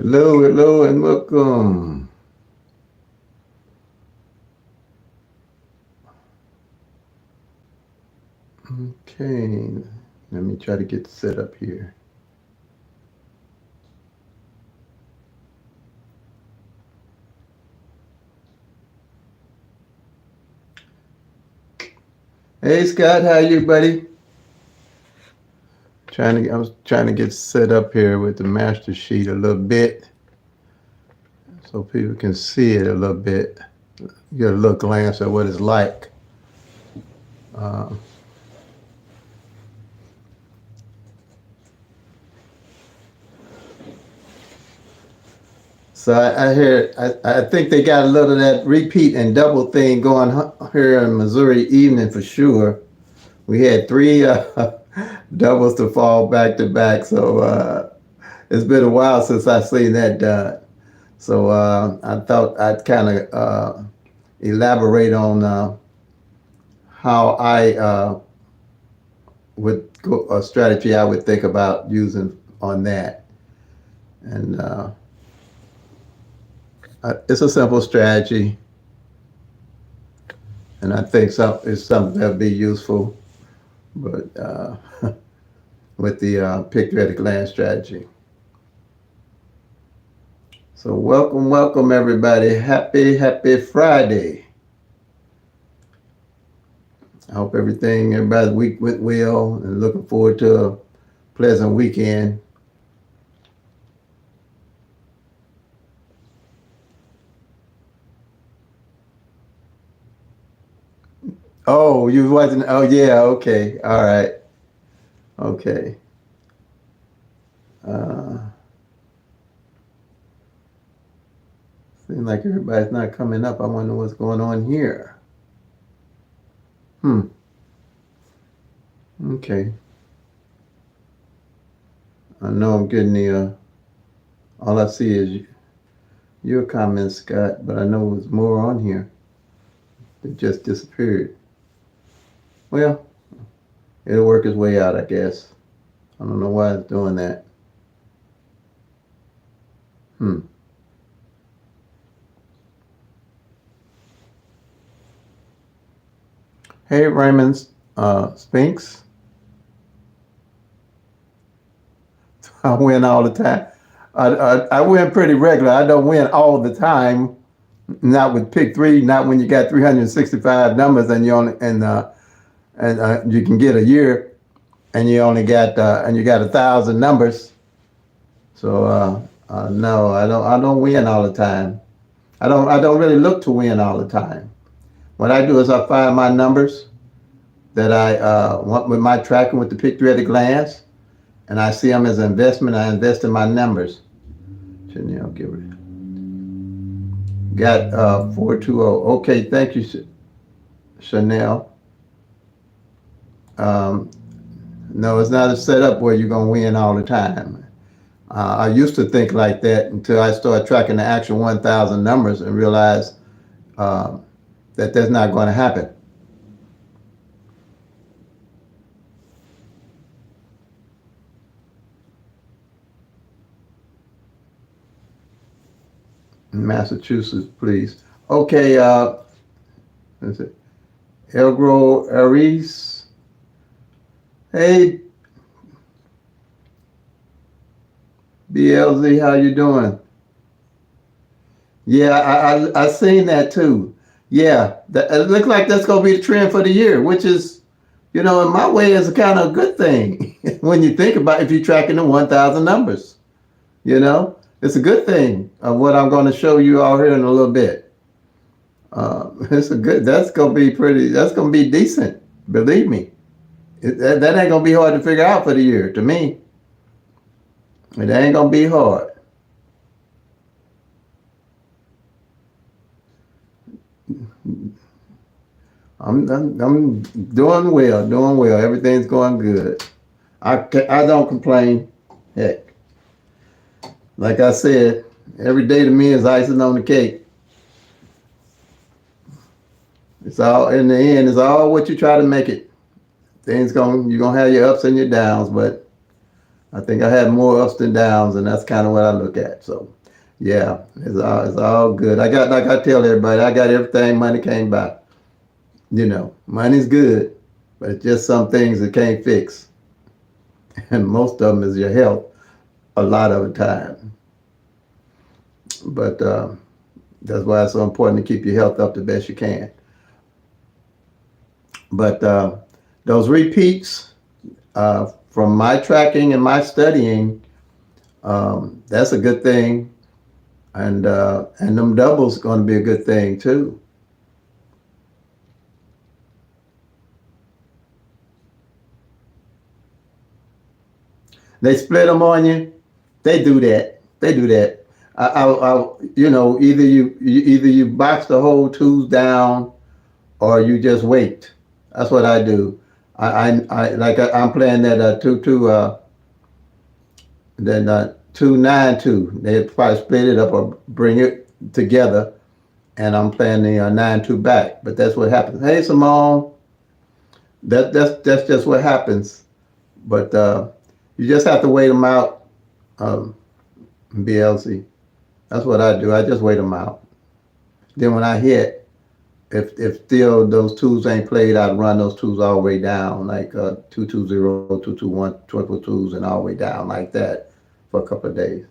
Hello, hello, and welcome. Okay, let me try to get set up here. Hey, Scott, how you, buddy? I was trying to get set up here with the master sheet a little bit, so people can see it a little bit. Get a little glance at what it's like. Uh, I think they got a little of that repeat and double thing going here in Missouri evening for sure. We had three doubles to fall back to back, so it's been a while since I seen that done. So I thought I'd kind of elaborate on how I would go, a strategy I would think about using on that. And it's a simple strategy, and I think it's something that'll be useful. But with the pick at a glance strategy. So welcome, welcome everybody. Happy Friday. I hope everybody's week went well, and looking forward to a pleasant weekend. Oh, you wasn't. Oh, yeah. Okay. All right. Okay. Uh, Seems like everybody's not coming up. I wonder what's going on here. Hmm. Okay. I know I'm getting the. All I see is your comments, Scott, but I know there's more on here that just disappeared. Well, it'll work its way out, I guess. I don't know why it's doing that. Hmm. Hey, Raymond Spinks. I win all the time. I win pretty regular. I don't win all the time. Not with pick three. Not when you got 365 numbers and you only and you can get a year and you only got and you got 1,000 numbers. So no, I don't win all the time. I don't really look to win all the time. What I do is I find my numbers that I want with my tracking with the pick three at a glance, and I see them as an investment. I invest in my numbers. Chanel, give it. Got 420. Okay, thank you, Chanel. Um, no, it's not a setup where you're gonna win all the time. I used to think like that until I started tracking the actual 1,000 numbers and realized um, that that's not going to happen. Massachusetts, please. Okay, is it Elgro Aries? Hey, BLZ, how you doing? Yeah, I seen that too. Yeah, it looks like that's gonna be the trend for the year, which is, in my way, is a kind of a good thing when you think about if you're tracking the 1,000 numbers. It's a good thing of what I'm going to show you all here in a little bit. It's a good. That's gonna be pretty. That's gonna be decent. Believe me, that ain't gonna be hard to figure out for the year. To me, it ain't gonna be hard. I'm doing well, doing well. Everything's going good. I don't complain. Heck, like I said, every day to me is icing on the cake. It's all in the end. It's all what you try to make it. Things going. You're gonna have your ups and your downs, but I think I had more ups than downs, and that's kind of what I look at. So, yeah, it's all good. I got, like I tell everybody, I got everything money came by. Money's good, but it's just some things that can't fix, and most of them is your health. A lot of the time, but that's why it's so important to keep your health up the best you can. But those repeats from my tracking and my studying, that's a good thing, and them doubles going to be a good thing too. They split them on you. They do that. They do that. Either you box the whole twos down or you just wait. That's what I do. I'm playing that 2-9-2. They probably split it up or bring it together, and I'm playing the 9-2 back. But that's what happens. Hey, Simone, that's just what happens. But you just have to wait them out. BLC. That's what I do. I just wait them out. Then when I hit, if still those twos ain't played, I'd run those twos all the way down, like 2-2-0, 2-2-1, triple twos, and all the way down like that for a couple of days.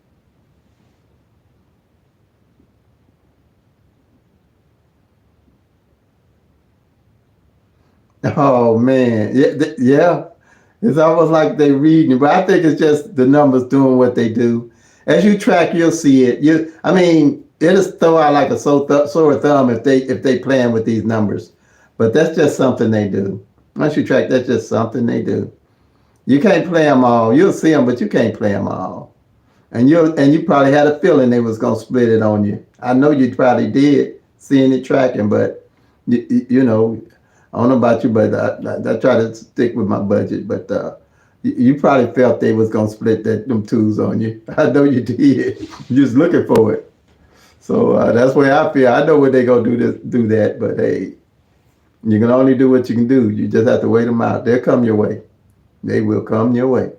Oh man, yeah, yeah. It's almost like they reading it, but I think it's just the numbers doing what they do. As you track, you'll see it. I mean, it'll throw out like a sore thumb if they playing with these numbers, but that's just something they do. Once you track, that's just something they do. You can't play them all. You'll see them, but you can't play them all. And you probably had a feeling they was gonna split it on you. I know you probably did, seeing it tracking, but you know, I don't know about you, but I try to stick with my budget. But you probably felt they was gonna split them twos on you. I know you did. You just looking for it. So that's where I feel. I know what they gonna do that. But hey, you can only do what you can do. You just have to wait them out. They'll come your way. They will come your way.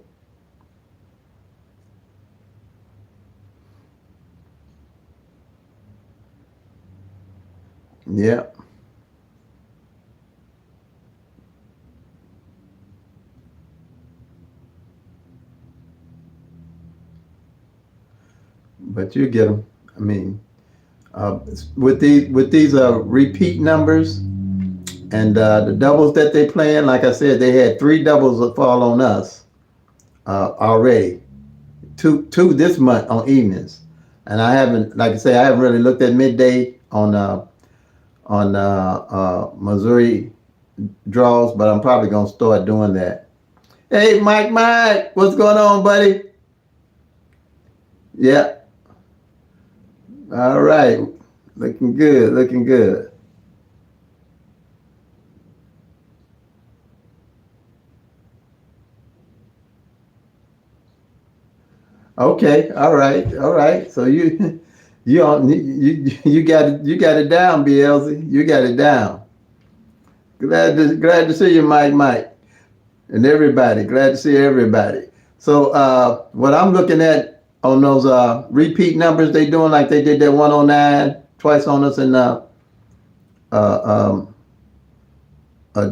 Yeah. But you get them. I mean, uh, with these repeat numbers and the doubles that they playing, like I said, they had three doubles that fall on us already. Two this month on evenings, and I haven't, like I say, I haven't really looked at midday on Missouri draws, but I'm probably gonna start doing that. Hey, Mike, what's going on, buddy? Yeah, all right, looking good, looking good. Okay, all right. So you got it down, BLZ. You got it down. Glad to see you, Mike, and everybody. Glad to see everybody. So what I'm looking at on those repeat numbers they doing, like they did that 109 twice on us in uh, um,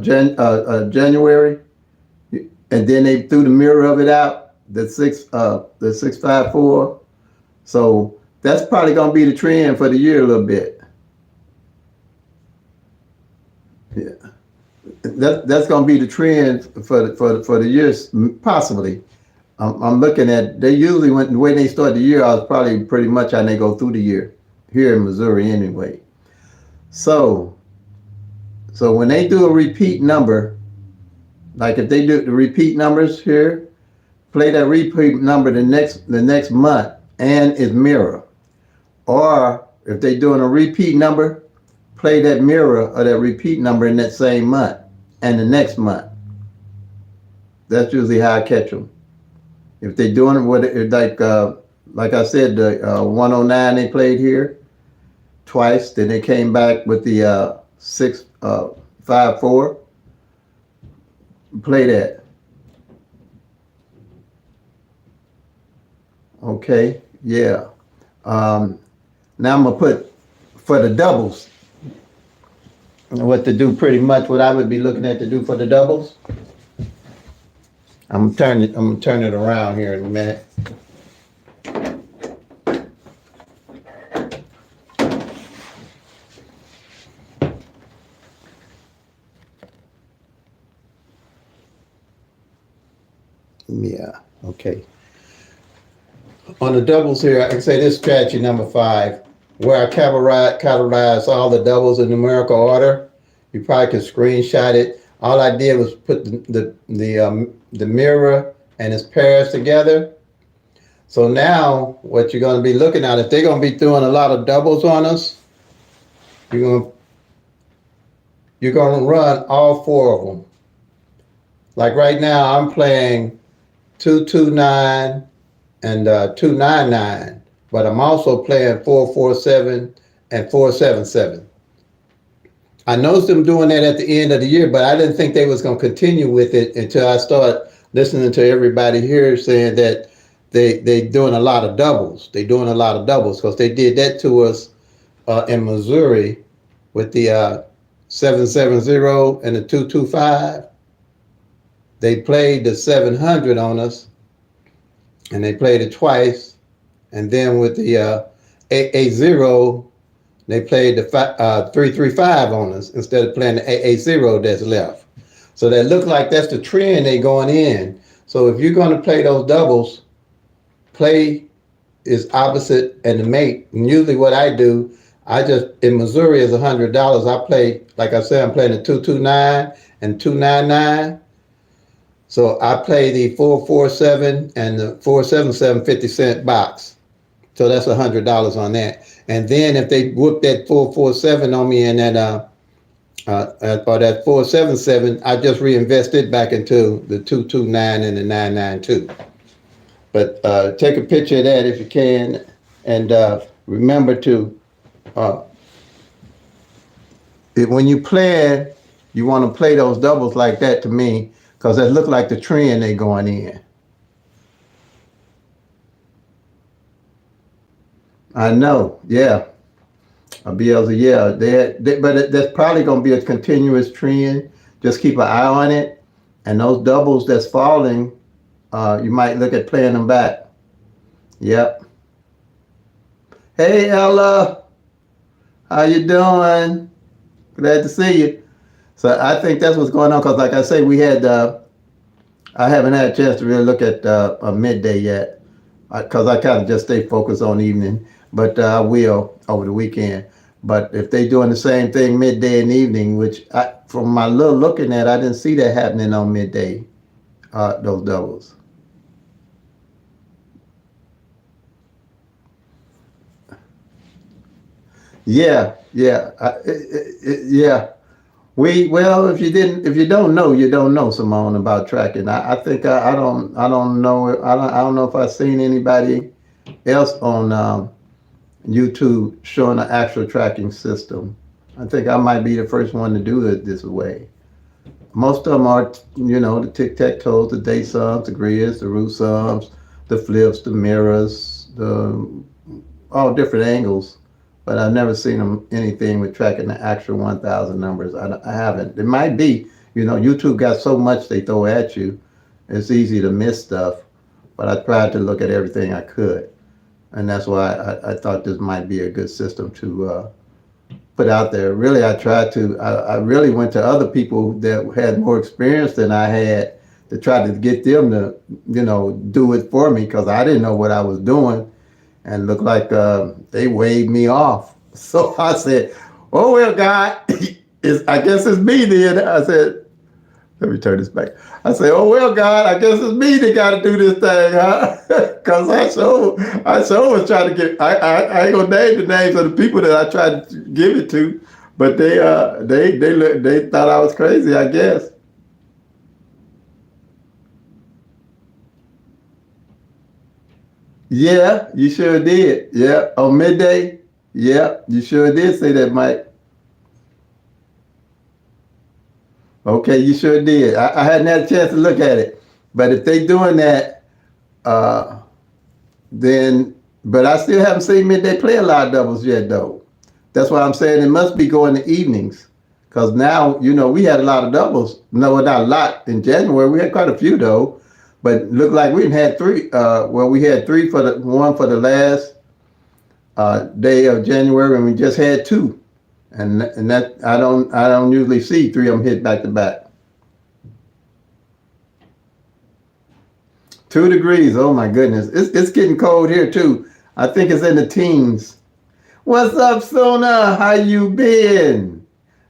January, and then they threw the mirror of it out, the 654. So that's probably gonna be the trend for the year a little bit. Yeah, that's gonna be the trend for the years possibly. I'm looking at, they usually when they start the year, I was probably pretty much how they go through the year here in Missouri anyway. So when they do a repeat number, like if they do the repeat numbers here, play that repeat number the next month and its mirror. Or if they're doing a repeat number, play that mirror or that repeat number in that same month and the next month. That's usually how I catch them. If they're doing it with it, like I said, the 109 they played here twice, then they came back with the 654. Play that. Okay, yeah. Now I'm gonna put for the doubles. What to do? Pretty much what I would be looking at to do for the doubles. I'm gonna turn it around here in a minute. Yeah. Okay. On the doubles here, I can say this strategy number 5, where I categorize all the doubles in numerical order. You probably can screenshot it. All I did was put the mirror and its pairs together. So now what you're going to be looking at, if they're going to be doing a lot of doubles on us, you're going to run all 4 of them. Like right now, I'm playing 229 and 299, but I'm also playing 447 and 477. I noticed them doing that at the end of the year, but I didn't think they was going to continue with it until I started listening to everybody here saying that they doing a lot of doubles. They doing a lot of doubles because they did that to us in Missouri with the 770 and the 225. They played the 700 on us, and they played it twice. And then with the 880, they played the 335 on us instead of playing the 880 that's left. So that looked like that's the trend they going in. So if you're going to play those doubles, play is opposite and the mate. And usually what I do, I just, in Missouri is $100. I play, like I said, I'm playing the 229 and 299. So I play the 447 and the 477 50-cent box. So that's $100 on that. And then if they whoop that 447 on me and that or that 477, I just reinvest it back into the 229 and the 992. But take a picture of that if you can, and remember to when you plan, you want to play those doubles like that to me, because that look like the trend they going in. I know, yeah. I'll be able to, yeah. That's probably going to be a continuous trend. Just keep an eye on it. And those doubles that's falling, you might look at playing them back. Yep. Hey, Ella. How you doing? Glad to see you. So I think that's what's going on, because like I say, we had, I haven't had a chance to really look at a midday yet, because I kind of just stay focused on evening, but I will over the weekend. But if they doing the same thing midday and evening, which from my little looking at, I didn't see that happening on midday, those doubles. Yeah, yeah, yeah. Well, if you don't know, you don't know, Simone, about tracking. I think I don't know, I don't know if I've seen anybody else on YouTube showing an actual tracking system. I think I might be the first one to do it this way. Most of them are, the tic-tac-toes, the day sums, the grids, the root sums, the flips, the mirrors, all different angles. But I've never seen them anything with tracking the actual 1,000 numbers. I haven't. It might be, YouTube got so much they throw at you, it's easy to miss stuff. But I tried to look at everything I could. And that's why I thought this might be a good system to put out there. Really, I really went to other people that had more experience than I had to try to get them to, do it for me, because I didn't know what I was doing, and looked like they waved me off. So I said, "Oh well, God, I guess it's me then." I said, "Let me turn this back." I said, "Oh well, God, I guess it's me that got to do this thing, huh?" Because I sure was trying to get. I ain't gonna name the names of the people that I tried to give it to, but they thought I was crazy, I guess. Yeah, you sure did. Yeah, on midday. Yeah, you sure did say that, Mike. Okay, you sure did. I hadn't had a chance to look at it, but if they doing that, uh, then, but I still haven't seen midday play a lot of doubles yet, though. That's why I'm saying it must be going to evenings. Because now, we had a lot of doubles. No, not a lot in January. We had quite a few, though. But looked like we had three. We had three for the one for the last day of January, and we just had two. And that I don't usually see three of them hit back to back. 2 degrees. Oh my goodness, it's getting cold here too. I think it's in the teens. What's up, Sona? How you been?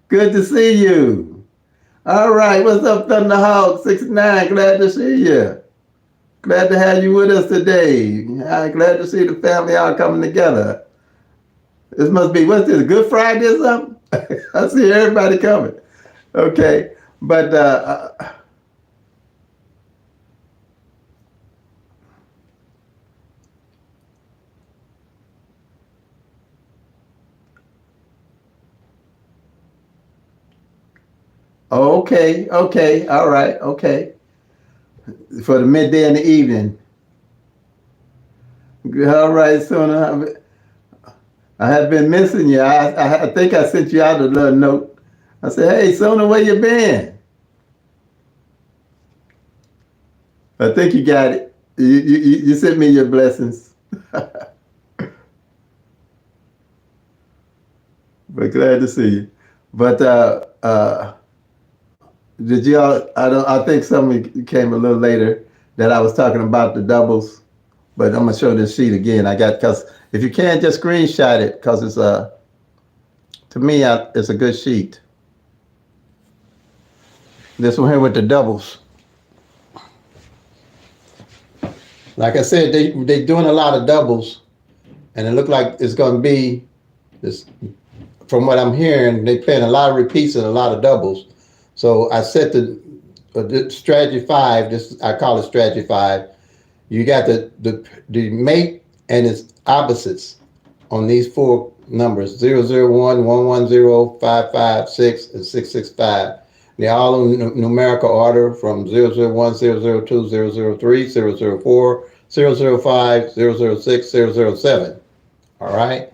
Good to see you. All right, what's up, Thunderhawk 69? Glad to see you. Glad to have you with us today. Glad to see the family all coming together. This must be, what's this, Good Friday or something? I see everybody coming. Okay, but okay, all right, okay. For the midday and the evening. All right, Sona. I have been missing you. I think I sent you out a little note. I said, hey, Sona, where you been? I think you got it. You sent me your blessings. But glad to see you. But did y'all? I think somebody came a little later that I was talking about the doubles. But I'm gonna show this sheet again. Because if you can, just screenshot it because it's to me it's a good sheet. This one here with the doubles. Like I said, they doing a lot of doubles, and it looked like it's gonna be this. From what I'm hearing, they playing a lot of repeats and a lot of doubles. So I set the strategy 5. This I call it strategy 5. You got the mate and its opposites on these 4 numbers: 001, 110, 556, and 665. They're all in numerical order from 001, 002, 003, 004, 005, 006, 007. All right.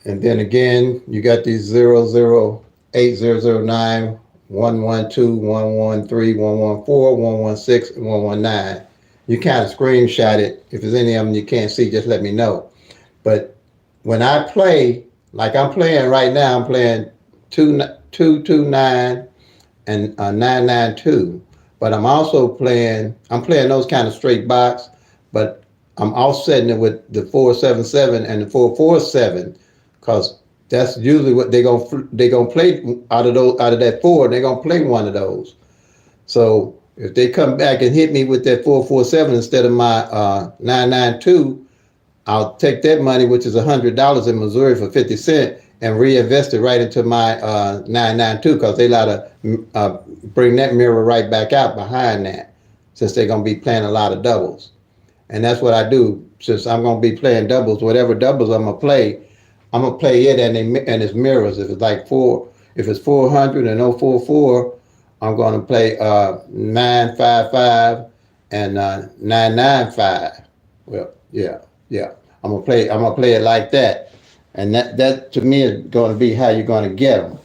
And then again, you got these 008, 009, 112, 113, 114, 116, and 119. You kind of screenshot it. If there's any of them you can't see, just let me know. But when I play, like I'm playing right now, I'm playing 229 and 992. But I'm playing those kind of straight box, but I'm offsetting it with the 477 and the 447, because that's usually what they're gonna play out of that 4. They're gonna play one of those. So if they come back and hit me with that 447 instead of my 992, I'll take that money, which is $100 in Missouri for 50 cents, and reinvest it right into my 992, because they allow to bring that mirror right back out behind that, since they're gonna be playing a lot of doubles. And that's what I do. Since I'm gonna be playing doubles, whatever doubles I'm gonna play it and its mirrors. If it's like if it's 400 and 044, I'm gonna play 955 and 995. Well, yeah. I'm gonna play it like that, and that to me is gonna be how you're gonna get them,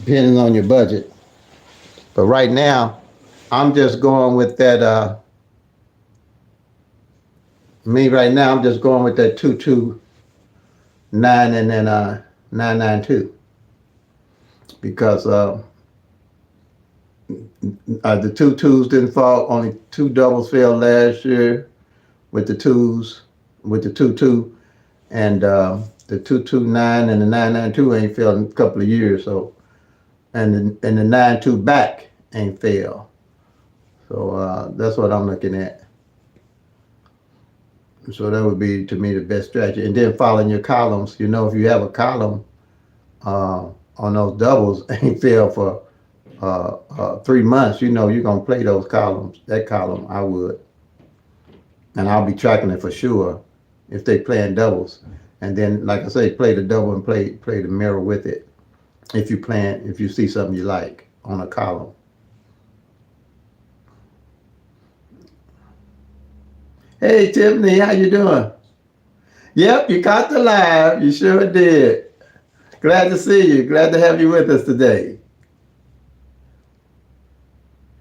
depending on your budget. But right now, I'm just going with that. I'm just going with that 229 and then 992, because the 2 twos didn't fall. Only 2 doubles fell last year with the 2s, with the 2-2, and the 229 and the 992 ain't failed in a couple of years. So, and the 9-2 back ain't failed. So that's what I'm looking at. So that would be, to me, the best strategy. And then following your columns. If you have a column on those doubles ain't failed for 3 months, you're gonna play those columns. That column, I would, and I'll be tracking it for sure if they playing doubles. And then, like I say, play the double and play the mirror with it. If you see something you like on a column. Hey, Tiffany, how you doing? Yep, you caught the live. You sure did. Glad to see you. Glad to have you with us today.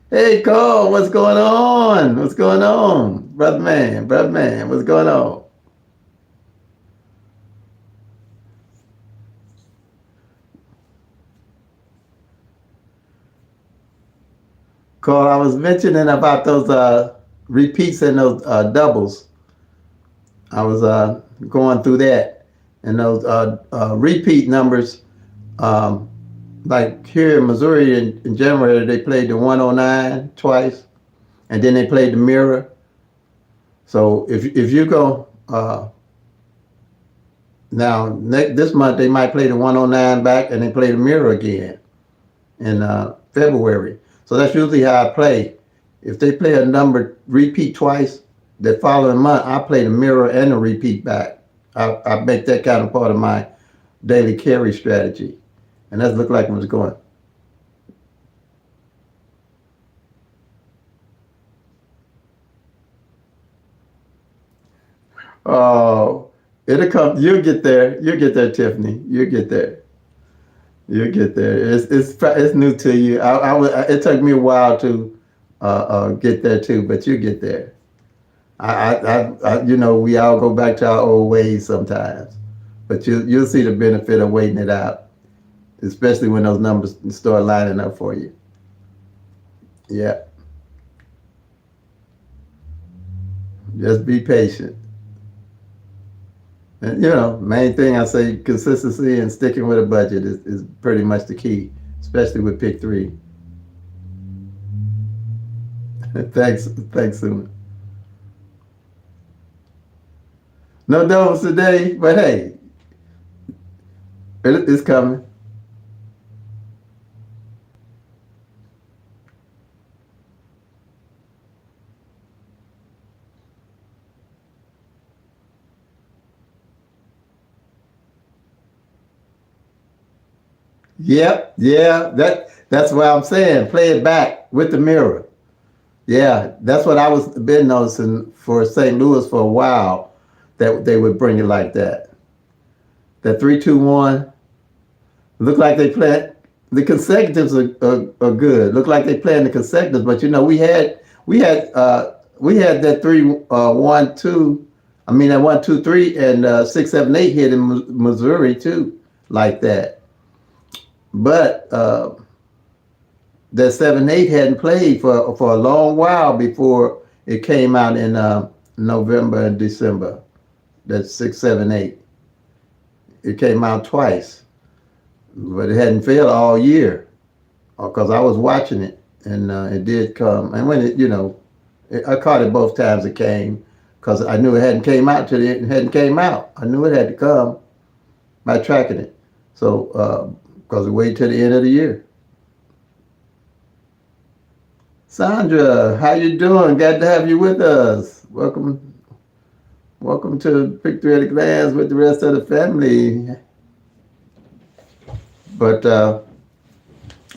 Hey, Cole, what's going on? What's going on? Brother man, what's going on? Cole, I was mentioning about those repeats and those doubles. I was going through that. And those repeat numbers, um, like here in Missouri in January, they played the 109 twice, and then they played the mirror. So if you go now this month, they might play the 109 back, and they play the mirror again in February. So that's usually how I play. If they play a number repeat twice, the following month I play the mirror and the repeat back. I make that kind of part of my daily carry strategy, and that looked like it was going. Oh, it'll come. You'll get there. You'll get there, Tiffany. You'll get there. You'll get there. It's new to you. It took me a while to get there too, but you get there. We all go back to our old ways sometimes, but you'll see the benefit of waiting it out, especially when those numbers start lining up for you. Yeah, just be patient. And main thing I say, consistency and sticking with a budget is pretty much the key, especially with pick three. Thanks, Sue. No doubles today, but hey, it's coming. Yep, yeah, that's what I'm saying. Play it back with the mirror. Yeah, that's what I was been noticing for St. Louis for a while, that they would bring it like that. That 3-2-1 look like they play. The consecutives are good. Look like they playing the consecutives, but we had that 3-1-2. I mean that 1-2-3 and 6-7-8 hit in Missouri too, like that. But that 7-8 hadn't played for a long while before it came out in November and December. That 6-7-8. It came out twice, but it hadn't failed all year because I was watching it, and it did come. And when I caught it both times it came, because I knew it hadn't came out till it hadn't came out. I knew it had to come by tracking it. So because we waited till the end of the year. Sandra, how you doing? Glad to have you with us. Welcome to Pick Three at a Glance with the rest of the family. But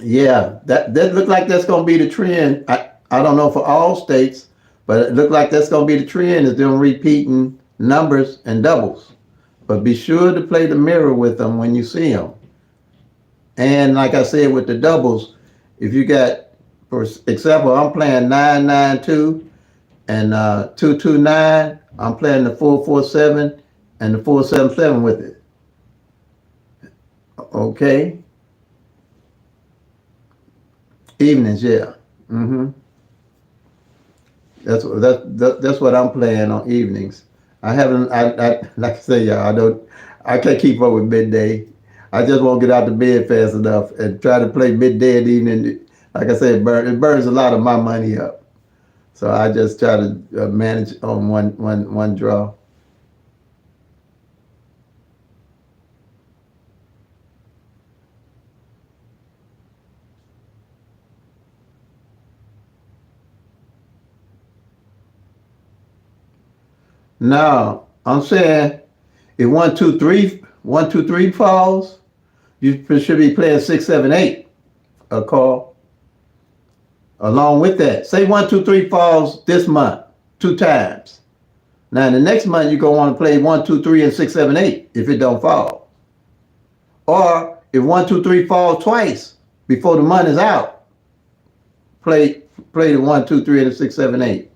yeah, that looked like that's going to be the trend. I don't know for all states, but it looked like that's going to be the trend, is them repeating numbers and doubles. But be sure to play the mirror with them when you see them. And like I said, with the doubles, if you got, for example, I'm playing 9-9-2 and 2-2-9. I'm playing the 4-4-7 and the 4-7-7 with it. Okay, evenings, yeah. That's what I'm playing on evenings. I haven't. Like I say, y'all. I don't. I can't keep up with midday. I just won't get out of bed fast enough and try to play midday and evening. Like I said, it burns a lot of my money up. So I just try to manage on one draw. Now I'm saying if 1-2-3 falls, you should be playing 6-7-8 a call along with that. Say 1-2-3 falls this month 2 times. Now, in the next month, you're going to want to play 1, 2, 3, and 6, 7, 8 if it don't fall. Or if 1, 2, 3 falls twice before the month is out, play the 1, 2, 3, and the 6, 7, 8.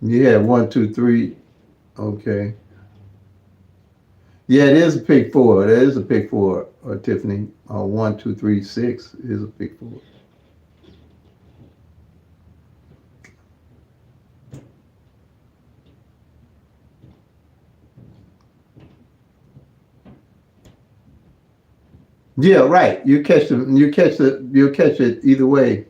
Yeah, 1, 2, 3. Okay. Yeah, it is a pick four. It is a pick four, Tiffany. 1, 2, 3, 6 is a pick four. Yeah, right. You catch them. You'll catch it either way.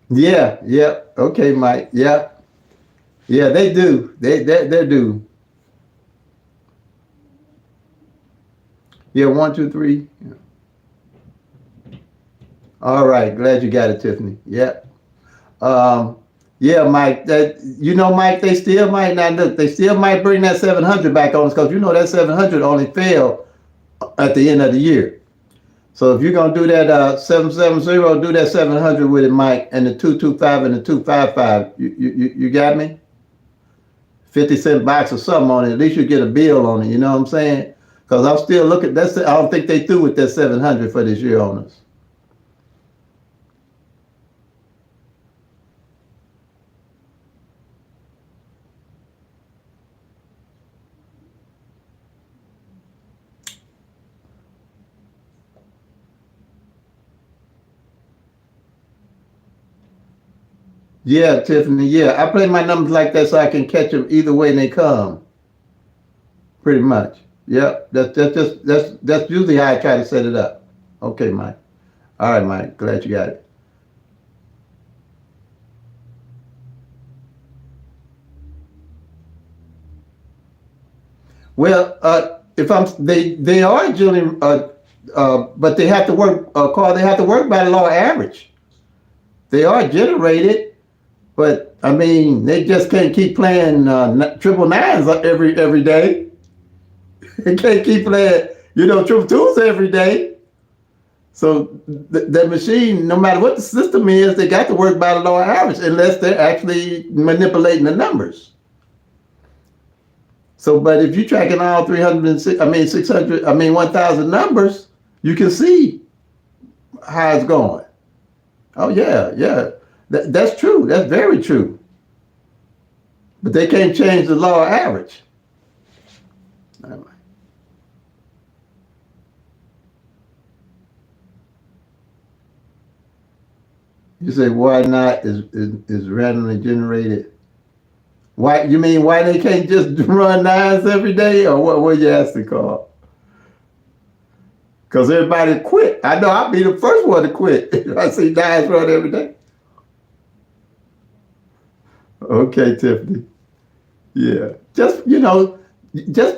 Yeah, yeah. Okay, Mike. Yeah, yeah. They do. They do. Yeah, 1, 2, 3. Yeah. All right. Glad you got it, Tiffany. Yeah. Um, yeah, Mike. Mike. They still might not look. They still might bring that 700 back on us because that 700 only fell at the end of the year. So if you're gonna do that 770, do that 700 with it, Mike, and the 225 and the 255. You got me? 50-cent box or something on it. At least you get a bill on it. You know what I'm saying? Because I'm still looking. I don't think they threw with that 700 for this year on us. Yeah, Tiffany. Yeah, I play my numbers like that so I can catch them either way they come. Pretty much. Yep. That's usually how I try to set it up. Okay, Mike. All right, Mike. Glad you got it. Well, if I'm they are generally but they have to work Carl, they have to work by the law average. They are generated, but I mean they just can't keep playing triple nines every day. They can't keep playing triple twos every day. So the machine, no matter what the system is, they got to work by the law average unless they're actually manipulating the numbers. So, but if you're tracking all 306, 600, 1,000 numbers, you can see how it's going. Oh, yeah, yeah. That's true. That's very true. But they can't change the law average. You say, why not is randomly generated? Why, you mean why they can't just run nines every day? Or what you asking, Carl? Because everybody quit. I know I'll be the first one to quit if I see nines run every day. Okay, Tiffany. Yeah. Just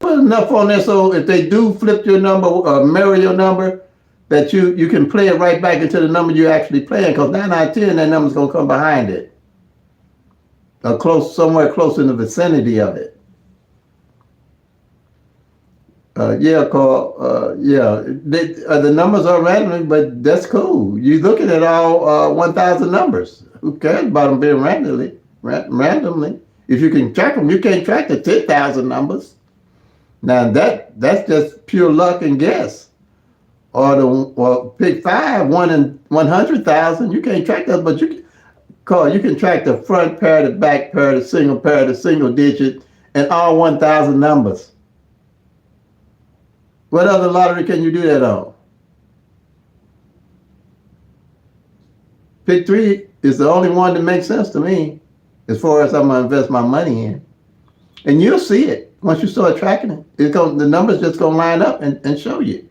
put enough on there so if they do flip your number, mirror your number, that you can play it right back into the number you're actually playing. Because 9 out of 10, that number's gonna come behind it. Somewhere close in the vicinity of it. Yeah, Carl. The numbers are random, but that's cool. You're looking at all 1,000 numbers. Who cares about them being randomly? If you can track them, you can't track the 10,000 numbers. Now that's just pure luck and guess. Or pick 5, 1 in 100,000. You can't track that, but you can track the front pair, the back pair, the single digit, and all 1,000 numbers. What other lottery can you do that on? Pick 3 is the only one that makes sense to me as far as I'm going to invest my money in. And you'll see it once you start tracking it. The numbers just going to line up and show you.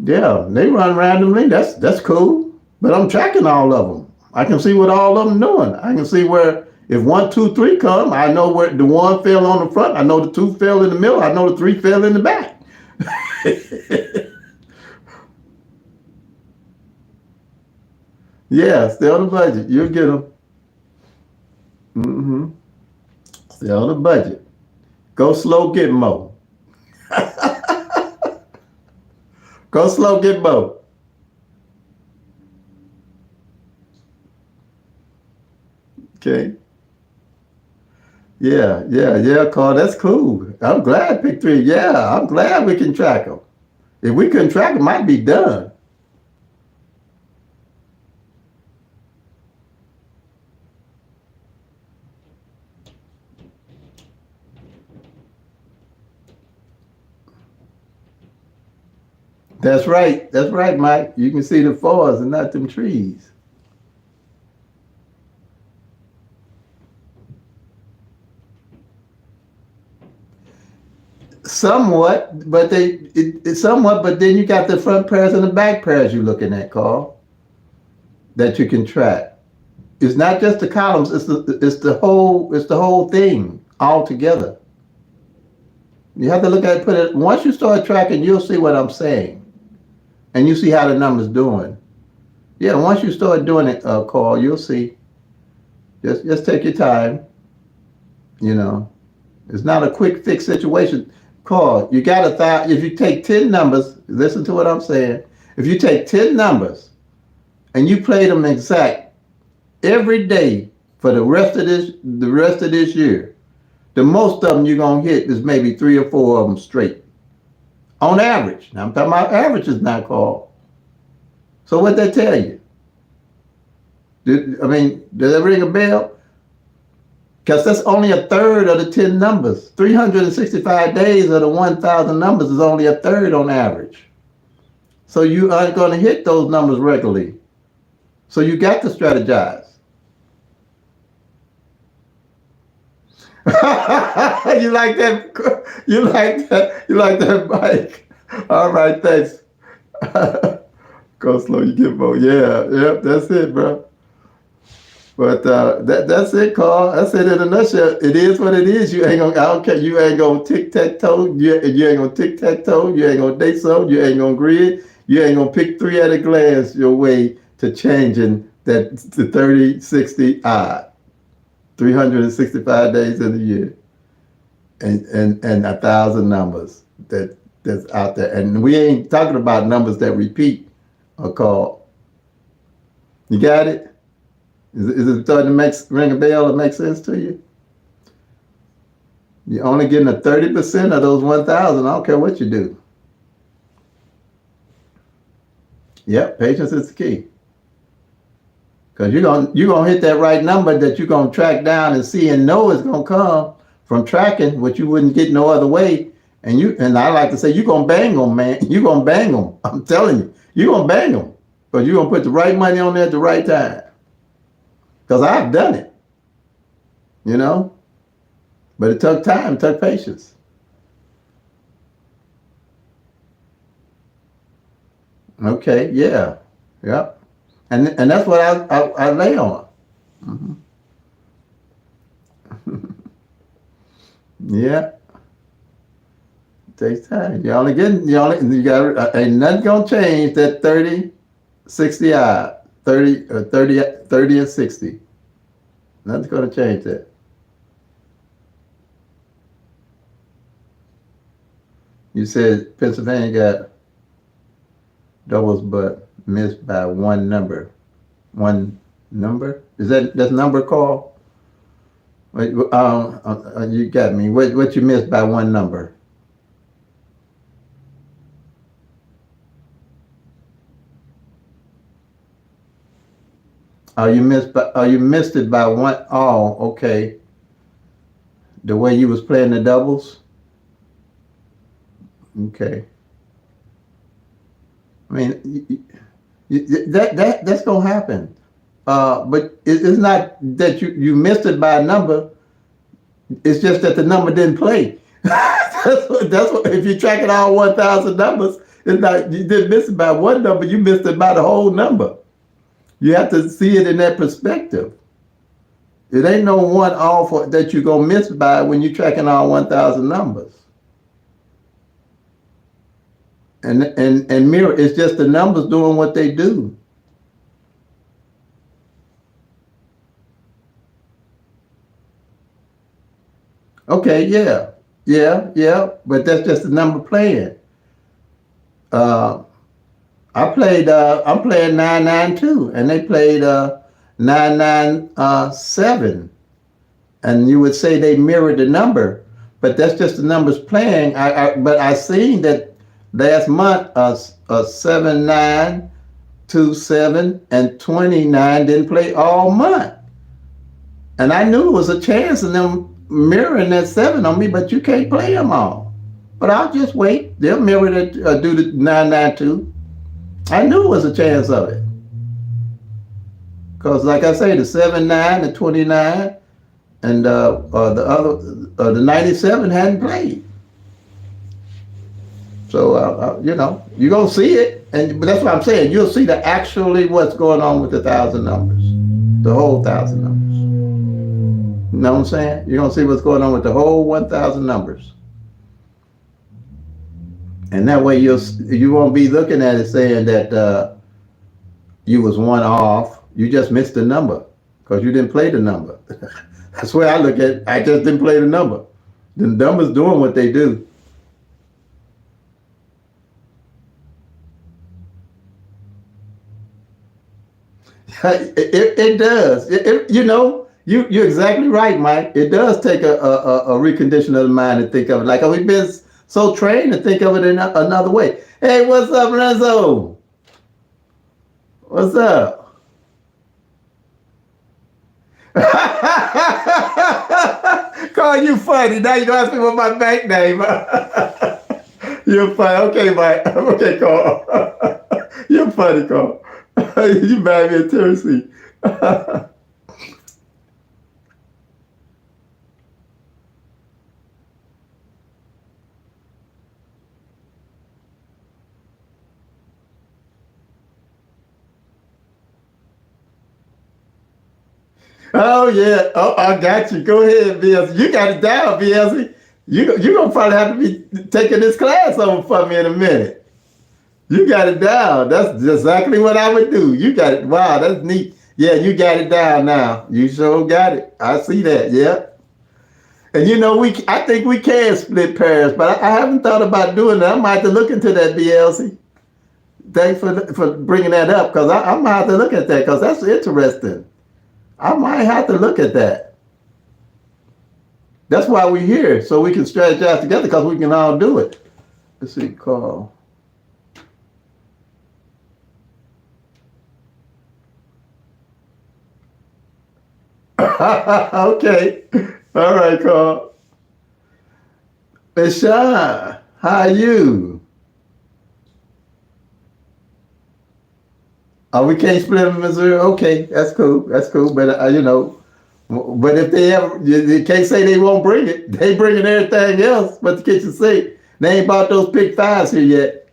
Yeah, they run randomly. That's cool. But I'm tracking all of them. I can see what all of them doing. I can see where If 1, 2, 3 come, I know where the 1 fell on the front. I know the 2 fell in the middle. I know the 3 fell in the back. Yeah, stay on the budget. You'll get them. Mm-hmm. Stay on the budget. Go slow, get more. Go slow, get more. Okay. Yeah, Carl. That's cool. I'm glad pick 3. Yeah, I'm glad we can track them. If we couldn't track them, I'd be done. That's right. That's right, Mike. You can see the fours and not them trees. Somewhat, but it's somewhat, but then you got the front pairs and the back pairs you're looking at, Carl, that you can track. It's not just the columns, it's the whole thing all together. You have to look at it, put it once you start tracking, you'll see what I'm saying. And you see how the number's doing. Yeah, once you start doing it, Carl, you'll see. Just take your time. You know. It's not a quick fix situation. Carl, you got to thought if you take 10 numbers, listen to what I'm saying. If you take 10 numbers and you play them exact every day for the rest of this year, the most of them you're gonna hit is maybe 3 or 4 of them straight. On average. Now I'm talking about averages now, Carl. So what they tell you? Does that ring a bell? Because that's only a third of the 10 numbers. 365 days of the 1,000 numbers is only a third on average. So you aren't going to hit those numbers regularly. So you got to strategize. You like that? You like that? You like that, Mike? All right, thanks. Go slow, you get more. Yeah, that's it, bro. But that's it, Carl. That's it in a nutshell. It is what it is. You ain't gonna. I don't care. You ain't gonna tic tac toe. You ain't gonna tic tac toe. You ain't gonna date so. You ain't gonna grid. You ain't gonna pick 3 at a glance your way to changing that to 30, 60 odd. 365 days in a year, and 1,000 numbers that's out there. And we ain't talking about numbers that repeat or call. You got it? Is it starting to ring a bell or make sense to you? You're only getting a 30% of those 1,000. I don't care what you do. Yep, patience is the key. Because you're gonna hit that right number that you're gonna track down and see and know it's gonna come from tracking, which you wouldn't get no other way. And I like to say you're gonna bang them, man. You're gonna bang them. I'm telling you, you're gonna bang them. Because you're gonna put the right money on there at the right time. Because I've done it, you know, but it took time, it took patience. Okay, yeah, yep, and that's what I lay on. Mm-hmm. Yeah, it takes time. You got ain't nothing gonna change that 30, 60 odd. 30 and 60. Nothing's going to change that. You said Pennsylvania got doubles but missed by one number. One number? That's number call? You got me. What you missed by one number? Oh, you missed it by one. Oh, okay. The way you was playing the doubles. Okay. I mean, that's gonna happen. But it's not that you missed it by a number. It's just that the number didn't play. That's what. If you track it all 1,000 numbers, it's not you didn't miss it by one number. You missed it by the whole number. You have to see it in that perspective. It ain't no one off that you're gonna miss by when you're tracking all 1,000 numbers. And mirror, it's just the numbers doing what they do. Okay, yeah, but that's just the number playing. Uh, I'm playing 992, and they played 997, and you would say they mirrored the number, but that's just the numbers playing. But I seen that last month, 7927 and 29 didn't play all month, and I knew it was a chance in them mirroring that 7 on me, but you can't play them all. But I'll just wait. They'll mirror it, do the 992. I knew it was a chance of it. Because, like I say, the 79, the 29, and the other, the 97 hadn't played. So, you're going to see it. But that's what I'm saying. You'll see actually what's going on with the 1,000 numbers, the whole 1,000 numbers. You know what I'm saying? You're going to see what's going on with the whole 1,000 numbers. And that way you won't be looking at it saying that you was one off. You just missed the number because you didn't play the number. That's the way I look at it. I just didn't play the number. The number's doing what they do. It does. You're exactly right, Mike. It does take a recondition of the mind to think of it. Like we've been so trained to think of it in another way. Hey, what's up, Renzo? What's up? Carl, you funny. Now you don't ask me what my bank name. You're funny. Okay, Mike. Okay, Carl. You're funny, Carl. You made me a Tennessee. Oh yeah. Oh, I got you. Go ahead, BLC. You got it down, BLC. You're gonna probably have to be taking this class over for me in a minute. You got it down. That's exactly what I would do. You got it. Wow, that's neat. Yeah, you got it down now. You sure got it. I see that. Yeah. And I think we can split pairs, but I haven't thought about doing that. I might have to look into that, BLC. Thanks for bringing that up, because I might have to look at that, because that's interesting. I might have to look at that. That's why we're here, so we can strategize together, because we can all do it. Let's see, Carl. Okay. All right, Carl. Bashan, how are you? Oh, we can't split them in Missouri? Okay, that's cool. That's cool. But, but if they can't say they won't bring it. They bringing everything else but the kitchen sink. They ain't bought those pick fives here yet.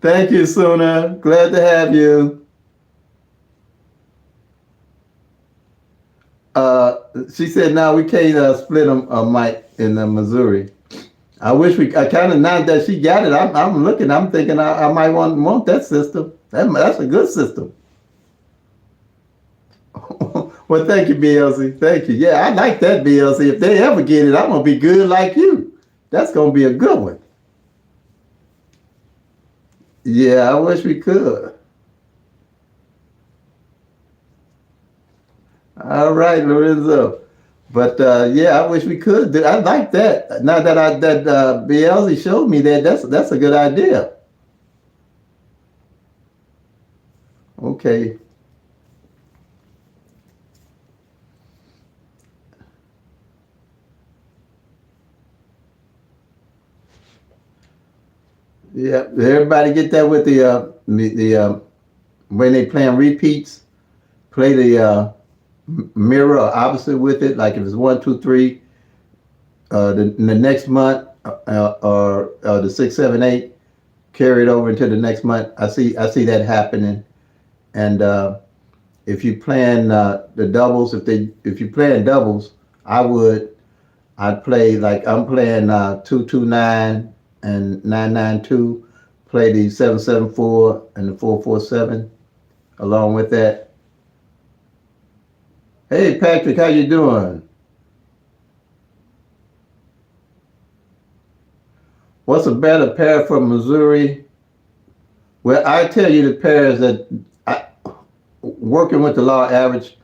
Thank you, Suna. Glad to have you. She said, "No, we can't split them, Mike, in Missouri." I kind of, now that she got it, I'm looking, I'm thinking I might want that system. That's a good system. Well, thank you, BLC. Thank you. Yeah, I like that, BLC. If they ever get it, I'm going to be good like you. That's going to be a good one. Yeah, I wish we could. All right, Lorenzo. But yeah, I wish we could. I like that. Now that BLZ showed me that's a good idea. Okay. Yeah, everybody get that with the when they playing repeats, play the mirror or opposite with it. Like if it's 1, 2, 3, the next month or the 6, 7, 8 carry it over into the next month. I see that happening. And if you plan the doubles, if you plan doubles, I'd play like I'm playing 229 and 992. Play the 774 and the 447 along with that. Hey Patrick, how you doing? What's a better pair for Missouri? Well, I tell you the pairs that working with the law average,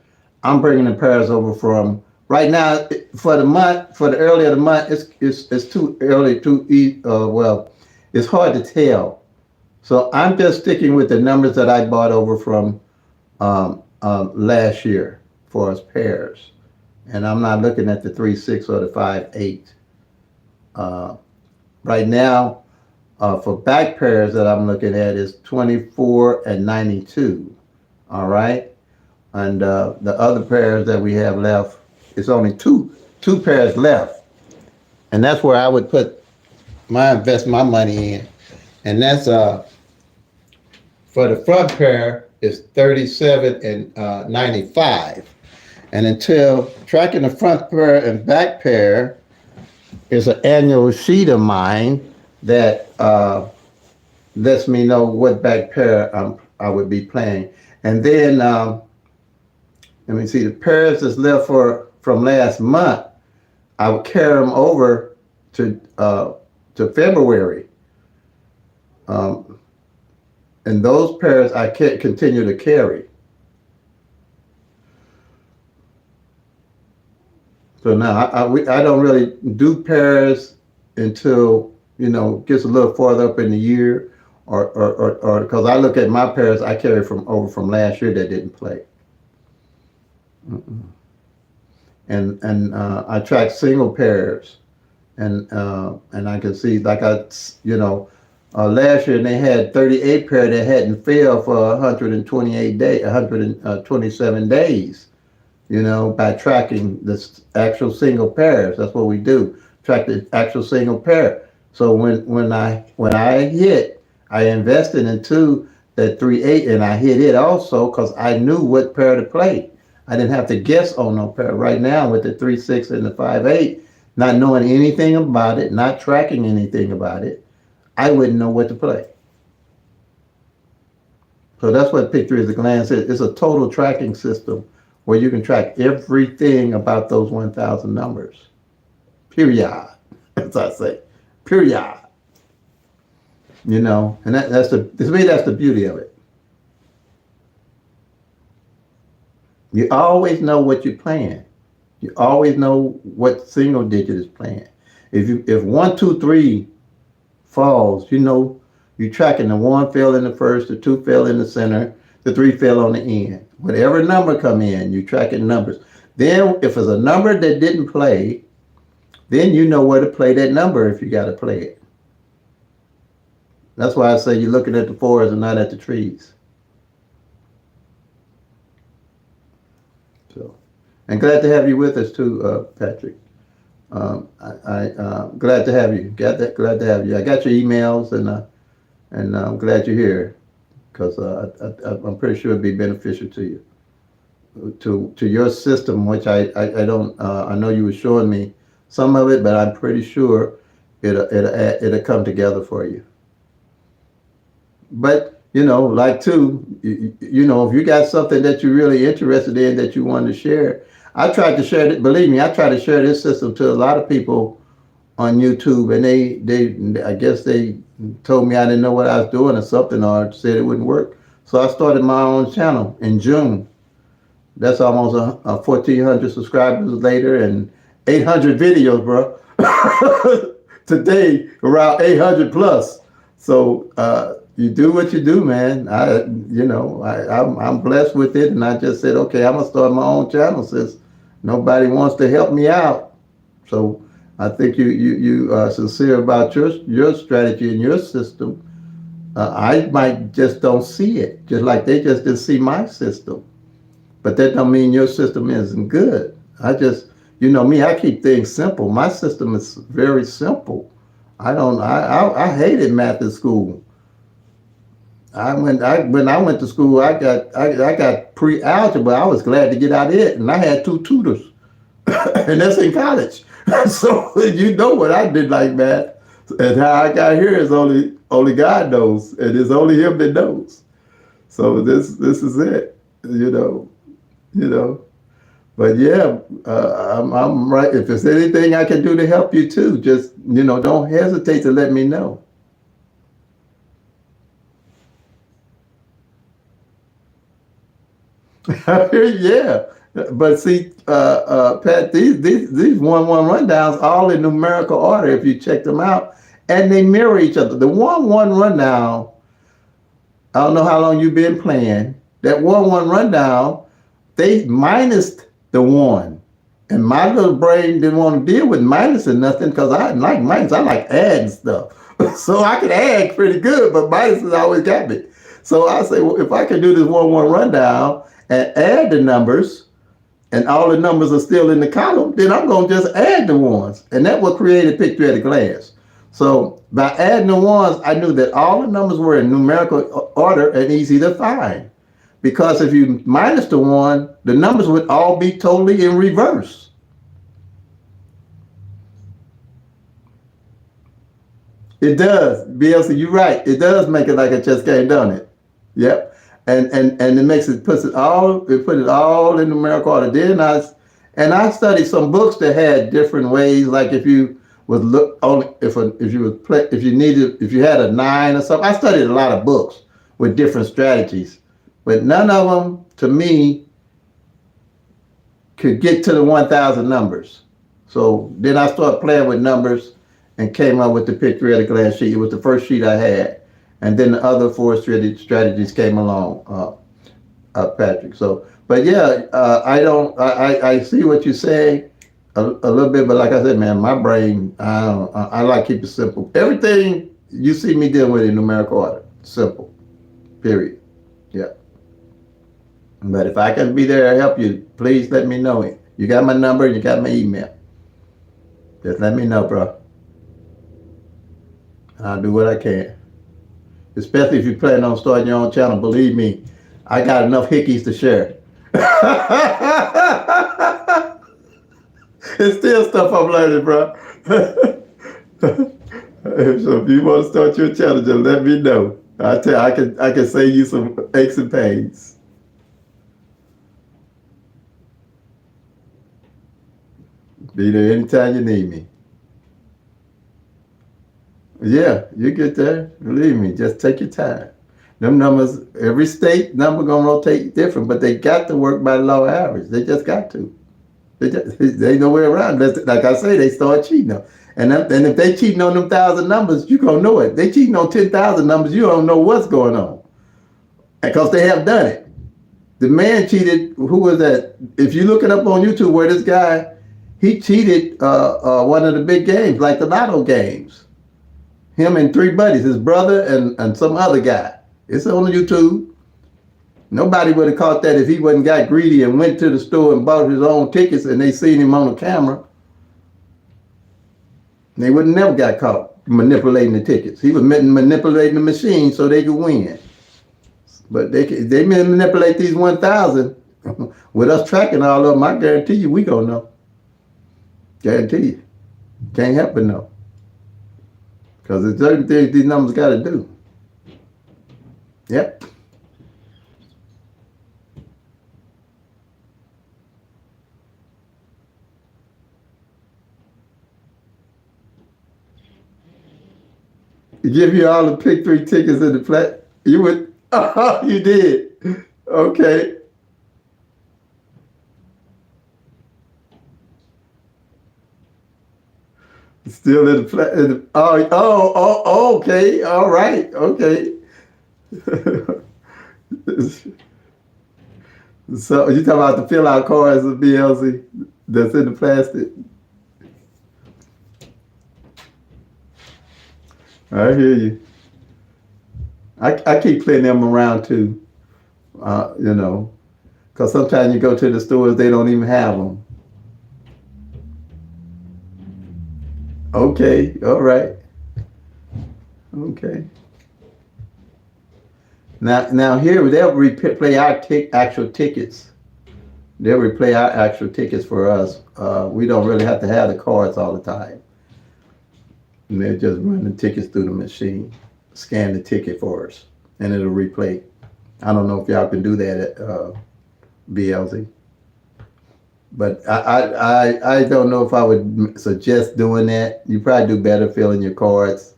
I'm bringing the pairs over from right now for the month, for the early of the month. It's too early to eat. Well, it's hard to tell. So I'm just sticking with the numbers that I bought over from last year for us pairs, and I'm not looking at the 3-6 or the 5-8. Right now, for back pairs that I'm looking at is 24 and 92. All right. And the other pairs that we have left, it's only two pairs left. And that's where I would invest my money in. And that's for the front pair is 37 and 95. And until tracking the front pair and back pair is an annual sheet of mine that lets me know what back pair I would be playing. And then let me see, the pairs that's left from last month, I would carry them over to February. And those pairs I can't continue to carry. So now I don't really do pairs until, gets a little farther up in the year, or because I look at my pairs I carry over from last year that didn't play. And I track single pairs, and I can see like last year they had 38 pair that hadn't failed for 128 days, 127 days. By tracking the actual single pairs. That's what we do. Track the actual single pair. So when I hit, I invested into that 3-8 and I hit it also because I knew what pair to play. I didn't have to guess on no pair. Right now with the 3-6 and the 5-8, not knowing anything about it, not tracking anything about it, I wouldn't know what to play. So that's what Pick 3 at a Glance is. It's a total tracking system where you can track everything about those 1,000 numbers. Period. As I say. Period. And that's the beauty of it. You always know what you're playing. You always know what single digit is playing. If 1, 2, 3 falls, you're tracking the 1 fell in the first, the 2 fell in the center, the 3 fell on the end. Whatever number come in, you tracking numbers. Then if it's a number that didn't play, then you know where to play that number if you got to play it. That's why I say you're looking at the fours and not at the trees. So, and glad to have you with us too, Patrick. I glad to have you. Glad to have you. I got your emails and I'm glad you're here. Because I'm pretty sure it'd be beneficial to you, to your system, which I don't. I know you were showing me some of it, but I'm pretty sure it'll come together for you. But like too, if you got something that you're really interested in that you want to share, I tried to share it. Believe me, I tried to share this system to a lot of people on YouTube, and they I guess they told me I didn't know what I was doing or something, or said it wouldn't work. So I started my own channel in June. That's almost 1,400 subscribers later and 800 videos, bro. Today, around 800 plus. So you do what you do, man. I'm blessed with it, and I just said, okay, I'm gonna start my own channel since nobody wants to help me out. So I think you are sincere about your strategy and your system. I might just don't see it, just like they just didn't see my system. But that don't mean your system isn't good. I just, me, I keep things simple. My system is very simple. I hated math in school. When I went to school, I got pre-algebra. I was glad to get out of it, and I had two tutors, and that's in college. So you know what I did like math, and how I got here is only God knows, and it's only Him that knows. So this is it, you know. But yeah, I'm right. If there's anything I can do to help you too, just don't hesitate to let me know. Yeah, but see, Pat, these 1-1 rundowns all in numerical order if you check them out, and they mirror each other. The 1-1 rundown, I don't know how long you've been playing. That 1-1 rundown, they minused the one, and my little brain didn't want to deal with minus or nothing because I didn't like minus. I like adding stuff, so I could add pretty good, but minuses always got me. So I say, well, if I can do this 1-1 rundown and add the numbers, and all the numbers are still in the column, then I'm going to just add the ones. And that what created picture at a glance. So by adding the ones, I knew that all the numbers were in numerical order and easy to find. Because if you minus the one, the numbers would all be totally in reverse. It does. BLC, you're right. It does make it like a chess game, don't it? Yep. And it put it all in numerical order. I studied some books that had different ways, like if you would look only if you would play if you had a 9 or something. I studied a lot of books with different strategies, but none of them to me could get to the 1,000 numbers. So then I started playing with numbers and came up with the picture at a glance sheet. It was the first sheet I had. And then the other 4 strategies came along, Patrick. So, but yeah, I see what you say a little bit, but like I said, man, my brain, I like to keep it simple. Everything you see me dealing with in numerical order, simple, period. Yeah. But if I can be there to help you, please let me know. You got my number, you got my email. Just let me know, bro. I'll do what I can. Especially if you plan on starting your own channel, believe me, I got enough hickeys to share. It's still stuff I'm learning, bro. So if you want to start your channel, just let me know. I can save you some aches and pains. Be there anytime you need me. Yeah, you get there. Believe me, just take your time. Them numbers, every state number gonna rotate different, but they got to work by law average. They just got to. They ain't no way around. Like I say, they start cheating them. And if they cheating on them 1,000 numbers, you gonna know it. They cheating on 10,000 numbers, you don't know what's going on, because they have done it. The man cheated. Who was that? If you look it up on YouTube, where this guy he cheated one of the big games, like the lotto games. Him and 3 buddies, his brother and some other guy. It's on YouTube. Nobody would have caught that if he wasn't got greedy and went to the store and bought his own tickets and they seen him on the camera. They would have never got caught manipulating the tickets. He was manipulating the machine so they could win. But they manipulate these 1,000 with us tracking all of them. I guarantee you we gonna know. Guarantee you. Can't help but know. Because there's certain things these numbers got to do. Yep. Give you all the pick 3 tickets in the flat. You would. Oh, you did. Okay. Still in the flat. Okay. All right. Okay. So you talking about the fill out cards of BLC that's in the plastic? I hear you. I keep playing them around too. Because sometimes you go to the stores, they don't even have them. Okay, all right. Okay. Now here they'll replay our actual tickets. They'll replay our actual tickets for us. We don't really have to have the cards all the time. And they'll just run the tickets through the machine, scan the ticket for us, and it'll replay. I don't know if y'all can do that at BLZ, but I don't know if I would suggest doing that. You probably do better filling your cards.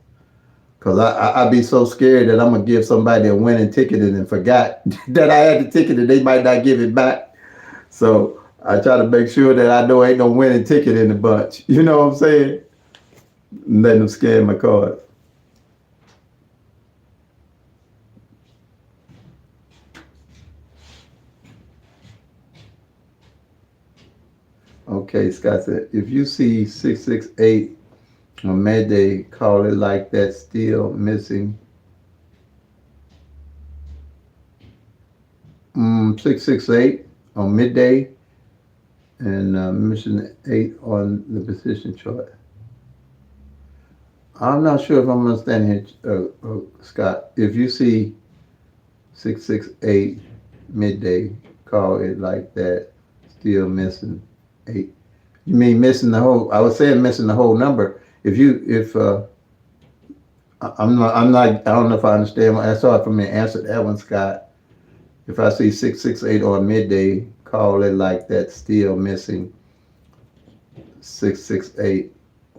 Cause I'd be so scared that I'm gonna give somebody a winning ticket and then forgot that I had the ticket and they might not give it back. So I try to make sure that I know ain't no winning ticket in the bunch. You know what I'm saying? Letting them scan my card. Okay, Scott said, if you see 668 on Mayday, call it like that, still missing 668 on midday and mission 8 on the position chart. I'm not sure if I'm understanding here, Scott. If you see 668 midday, call it like that, still missing 8. You mean missing the whole? I was saying missing the whole number. If I'm not. I don't know if I understand. That's hard for me to answer that one, Scott. If I see 668 on midday, call it like that, still missing 668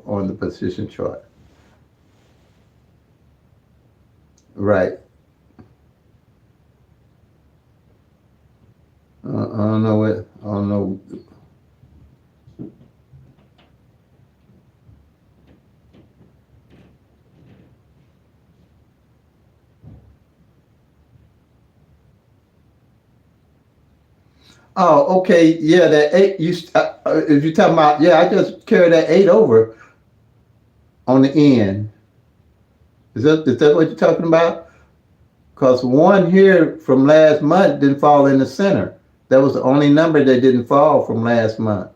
on the position chart. Right. I don't know what. I don't know. Oh, okay. Yeah, that 8. If you're talking about, yeah, I just carry that 8 over on the end. Is that what you're talking about? Because one here from last month didn't fall in the center. That was the only number that didn't fall from last month.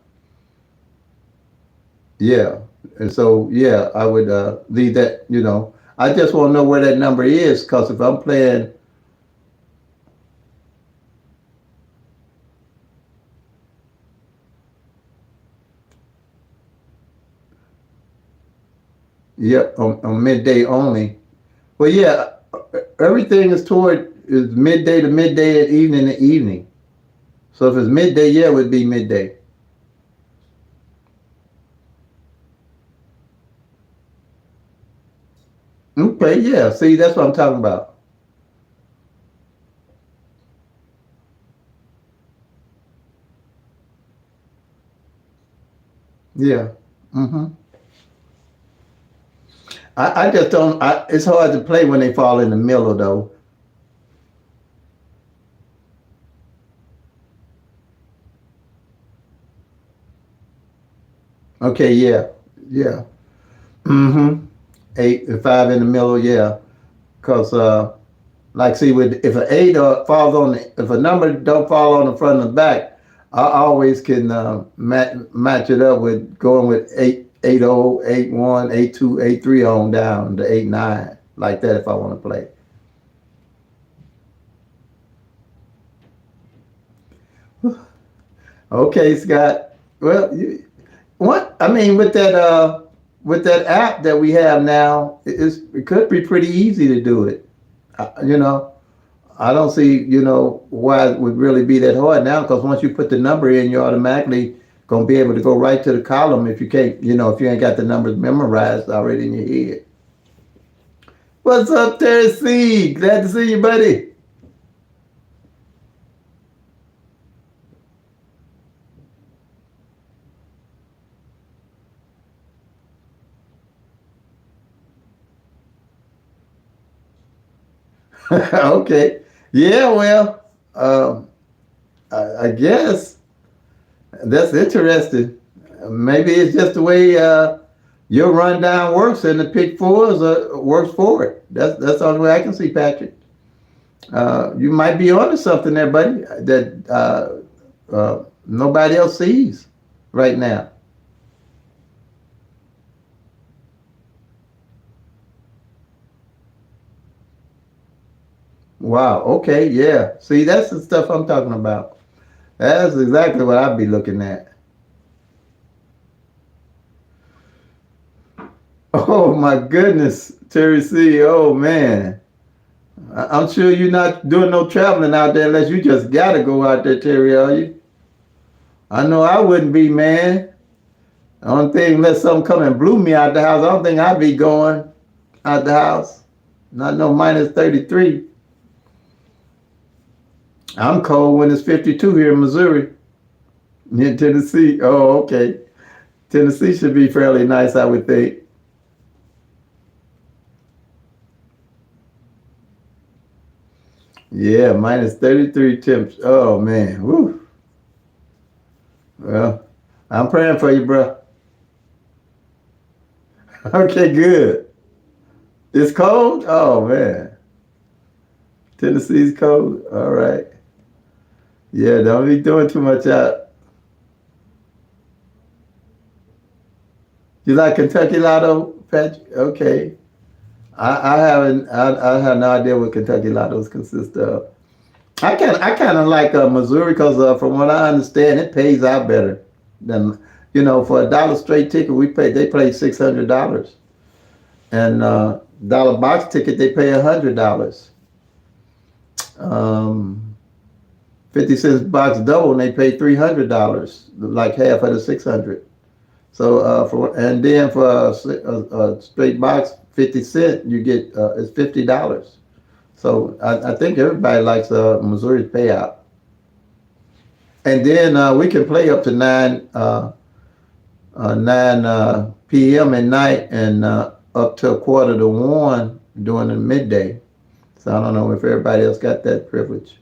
Yeah. And so, yeah, I would leave that, I just want to know where that number is because if I'm playing, yep, on midday only. Well, yeah, everything is midday to midday and evening to evening. So if it's midday, yeah, it would be midday. Okay, yeah. See, that's what I'm talking about. Yeah. hmm I just don't. It's hard to play when they fall in the middle, though. Okay, yeah, yeah. hmm 8 and 5 in the middle, yeah. Cause like see, with if an 8 falls on if a number don't fall on the front and the back, I always can match it up with going with 8, 8, 0, 8, 1, 8, 2, 8, 3 on down to 8, 9 like that if I want to play. Okay, Scott. Well, what I mean with that app that we have now, it could be pretty easy to do it. You know, I don't see why it would really be that hard now because once you put the number in, you're automatically gonna be able to go right to the column if you can't, if you ain't got the numbers memorized already in your head. What's up, Terry C? Glad to see you, buddy. Okay. Yeah, well, I guess that's interesting. Maybe it's just the way your rundown works, and the pick fours works for it. That's the only way I can see, Patrick. You might be onto something there, buddy, that nobody else sees right now. Wow. Okay. Yeah. See, that's the stuff I'm talking about. That's exactly what I'd be looking at. Oh my goodness, Terry C. Oh man. I'm sure you're not doing no traveling out there unless you just gotta go out there, Terry, are you? I know I wouldn't be, man. The only thing, unless something come and blew me out the house, I don't think I'd be going out the house. Not no minus 33. I'm cold when it's 52 here in Missouri. In Tennessee. Oh, okay. Tennessee should be fairly nice, I would think. Yeah, minus 33 temps. Oh, man. Woo. Well, I'm praying for you, bro. Okay, good. It's cold? Oh, man. Tennessee's cold? All right. Yeah, don't be doing too much out. You like Kentucky Lotto, Patrick? Okay. I haven't. I have no idea what Kentucky Lottos consist of. I kind of like Missouri because from what I understand, it pays out better than for a dollar straight ticket they pay $600, and dollar box ticket they pay $100. 50 cents box double and they pay $300, like half of the 600. So and then for a straight box 50 cent you get it's $50. So I think everybody likes Missouri's payout. And then we can play up to 9 p.m. at night and up to a quarter to 1 during the midday. So I don't know if everybody else got that privilege.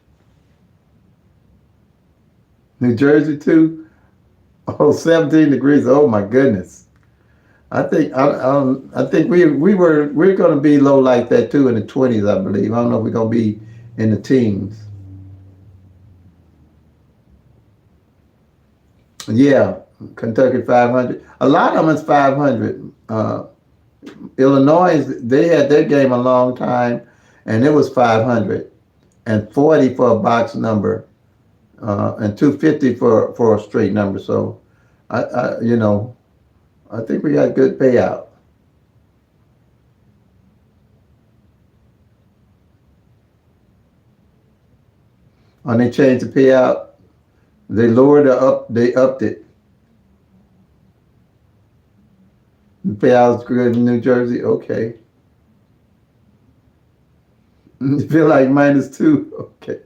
New Jersey too. Oh, 17 degrees. Oh my goodness. I think we're going to be low like that too in the 20s. I believe. I don't know if we're going to be in the teens. Yeah, Kentucky 500. A lot of them is 500. Illinois, they had their game a long time, and it was 500 and 40 for a box number, and 250 for a straight number. So, I think we got good payout. When they changed the payout, they lowered the up, they upped it. The payout's good in New Jersey. Okay, you feel like -2. Okay,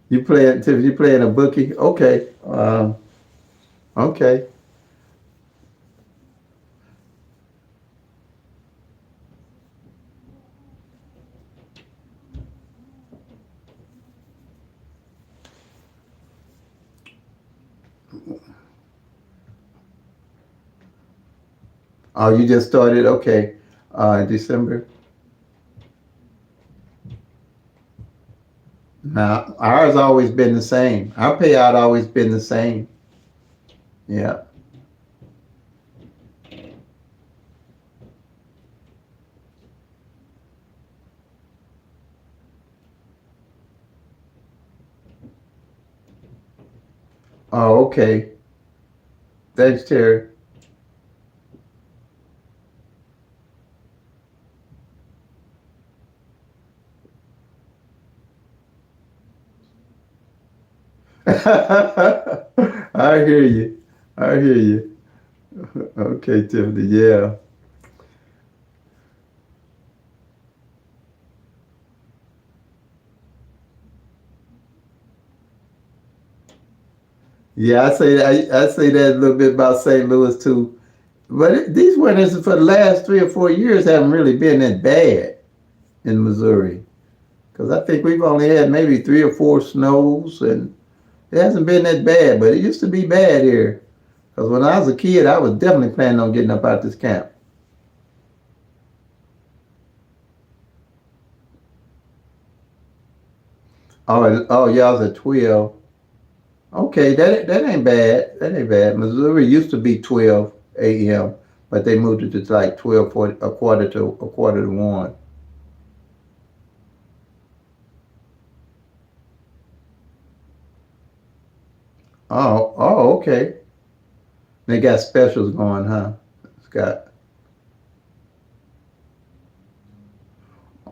you playing a bookie. Okay, okay. Oh, you just started. Okay, December. Now ours always been the same. Our payout always been the same. Yeah. Oh, okay. Thanks, Terry. I hear you. I hear you. Okay, Tiffany. Yeah. Yeah, I say that a little bit about St. Louis too. But these winters for the last 3 or 4 years haven't really been that bad in Missouri. Because I think we've only had maybe 3 or 4 snows, and it hasn't been that bad. But it used to be bad here. Because when I was a kid, I was definitely planning on getting up out this camp. Oh, y'all's at 12. Okay, that ain't bad. That ain't bad. Missouri used to be 12 a.m. but they moved it to like 12, 40, a quarter to 1. Oh, okay. They got specials going, huh? It's got.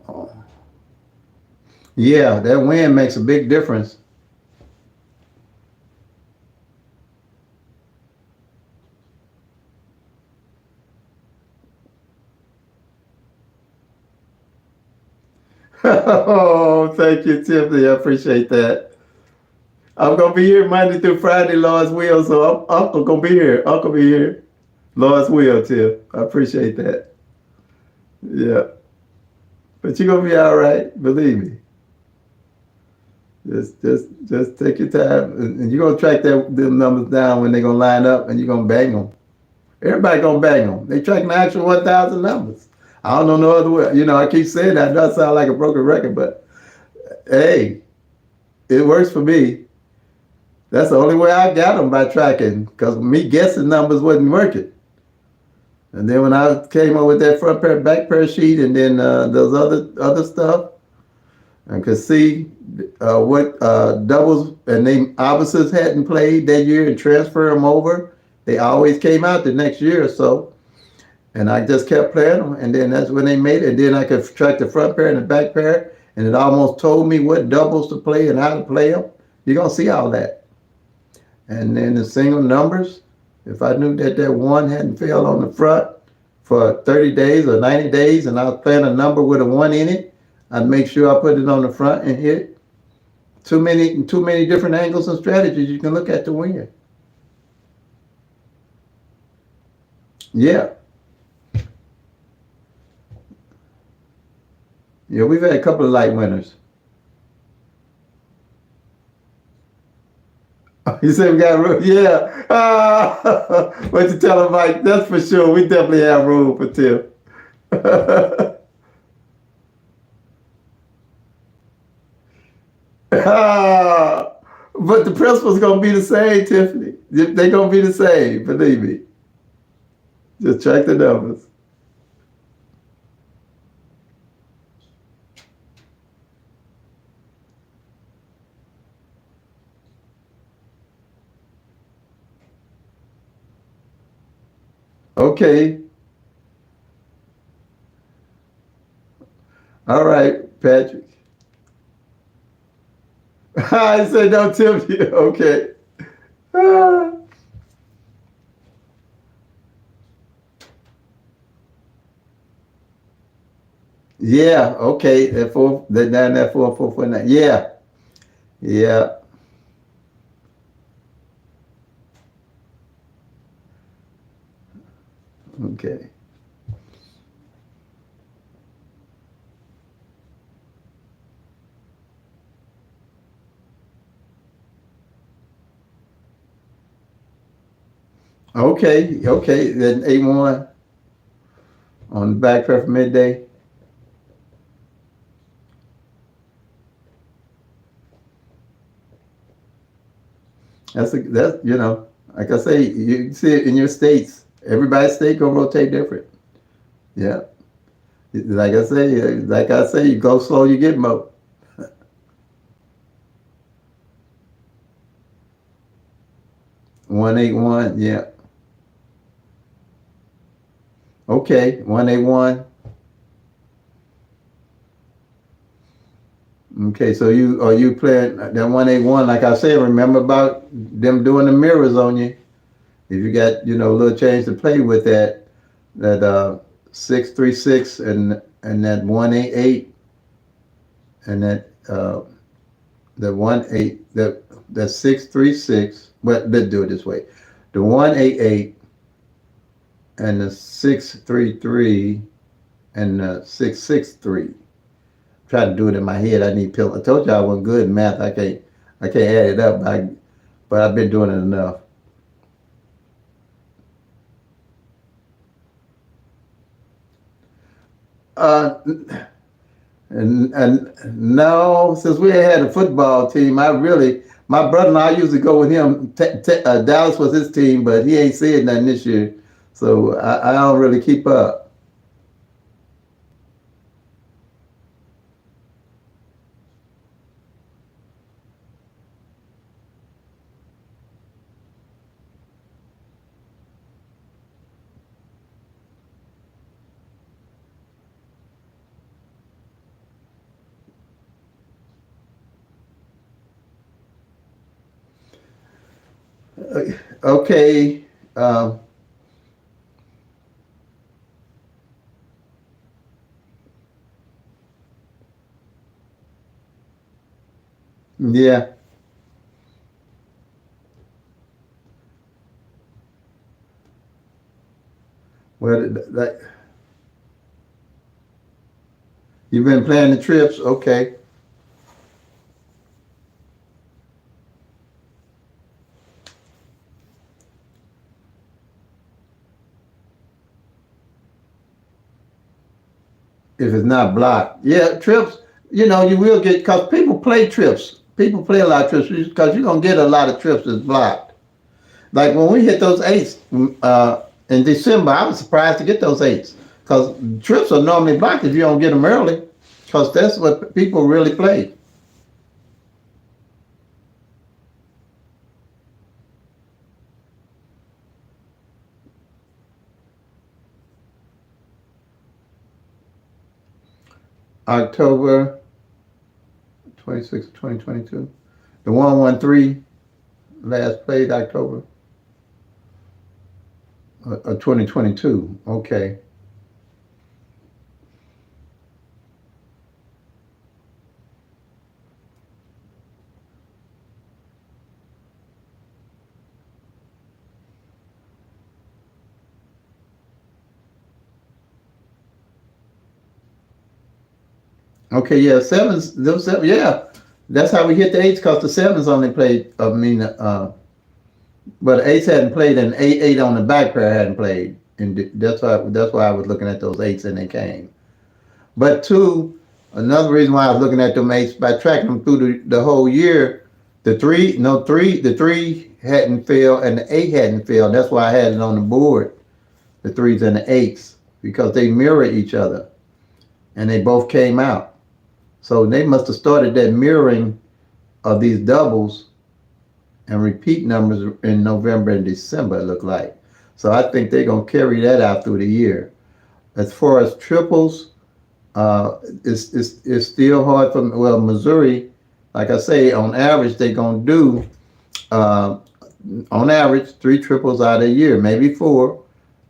Oh. Yeah, that wind makes a big difference. Oh, thank you, Tiffany. I appreciate that. I'm gonna be here Monday through Friday, Lord's will. So Uncle gonna be here. Uncle be here. Lord's will, Tiff. I appreciate that. Yeah, but you're gonna be all right. Believe me. Just take your time, and you're gonna track them numbers down when they're gonna line up, and you're gonna bang them. Everybody gonna bang them. They tracking the actual 1,000 numbers. I don't know no other way. I keep saying that. It does sound like a broken record, but hey, it works for me. That's the only way I got them, by tracking, because me guessing numbers wasn't working. And then when I came up with that front pair, back pair sheet, and then those other stuff, and could see what doubles and they opposites hadn't played that year and transfer them over. They always came out the next year or so, and I just kept playing them. And then that's when they made it. And then I could track the front pair and the back pair, and it almost told me what doubles to play and how to play them. You're gonna see all that. And then the single numbers, if I knew that one hadn't failed on the front for 30 days or 90 days, and I was playing a number with a 1 in it, I'd make sure I put it on the front and hit. Too many different angles and strategies you can look at to win. Yeah. Yeah, we've had a couple of light winners. You said we got room? Yeah. But you tell him, Mike, that's for sure. We definitely have room for Tim. But the principle's gonna be the same, Tiffany. They're gonna be the same, believe me. Just check the numbers. Okay. All right, Patrick. I said don't tip you. Okay. Ah. Yeah. Okay. That 4,449. Yeah. Yeah. Okay. Okay. Okay. Then 8-1 on the back for midday. That's like I say, you see it in your states. Everybody's state gonna rotate different. Yeah. Like I say, you go slow, you get mo. 181. Yeah. Okay. 181. Okay. So are you playing that 181? Like I said, remember about them doing the mirrors on you. If you got a little change to play with that 636 and that 188 and the 18 that 636. But let's do it this way: the 188 and the 633 and the 663. Try to do it in my head. I need pill. I told you I wasn't good in math. I can't add it up. But I've been doing it enough. Uh, and no, since we had a football team, my brother and I used to go with him. Dallas was his team, but he ain't said nothing this year. So I don't really keep up. Okay. Um, yeah. Well, you've been planning the trips. Okay. If it's not blocked. Yeah, trips, you will get, because people play trips. People play a lot of trips because you're going to get a lot of trips that's blocked. Like when we hit those eights in December, I was surprised to get those eights because trips are normally blocked if you don't get them early because that's what people really play. October 26th, 2022. The 113 last played October 2022. Okay. Okay, yeah, sevens, those seven, yeah. That's how we hit the eights because the sevens only played, but eights hadn't played and eight on the back pair hadn't played. And that's why I was looking at those eights and they came. But two, another reason why I was looking at them eights by tracking them through the whole year, the three hadn't failed and the eight hadn't failed. That's why I had it on the board, the threes and the eights, because they mirror each other and they both came out. So they must have started that mirroring of these doubles and repeat numbers in November and December, it looked like. So I think they're gonna carry that out through the year. As far as triples, it's still hard for, well, Missouri, like I say, on average they're gonna do uh, on average three triples out a year, maybe four,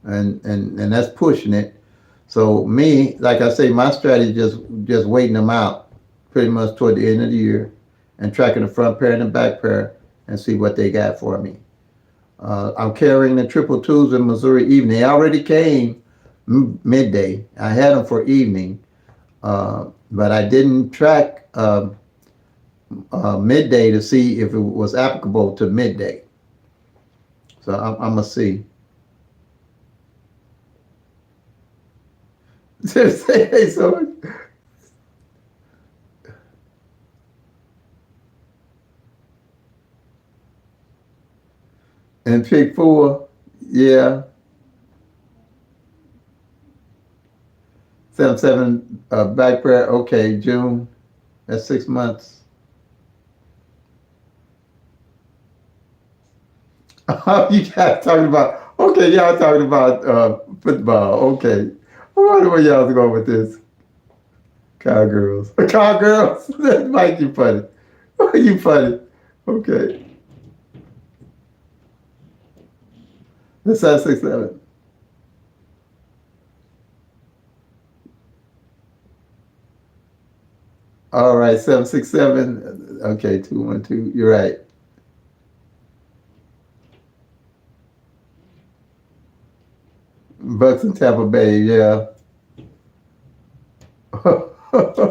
and that's pushing it. So me, like I say, my strategy is just waiting them out pretty much toward the end of the year and tracking the front pair and the back pair and see what they got for me. I'm carrying the triple twos in Missouri evening. They already came midday. I had them for evening, but I didn't track midday to see if it was applicable to midday. So I'm gonna see. So, and pick four, yeah, 7 7 back prayer. Okay, June. That's 6 months. Oh, you guys talking about? Okay, y'all talking about football. Okay, I wonder where y'all going with this. Cowgirls. Cowgirls. That might be funny. You funny. Okay. That's at 6 7. All right, 7 6 7. Okay, 2 1 2. You're right. Bucks and Tampa Bay. Yeah.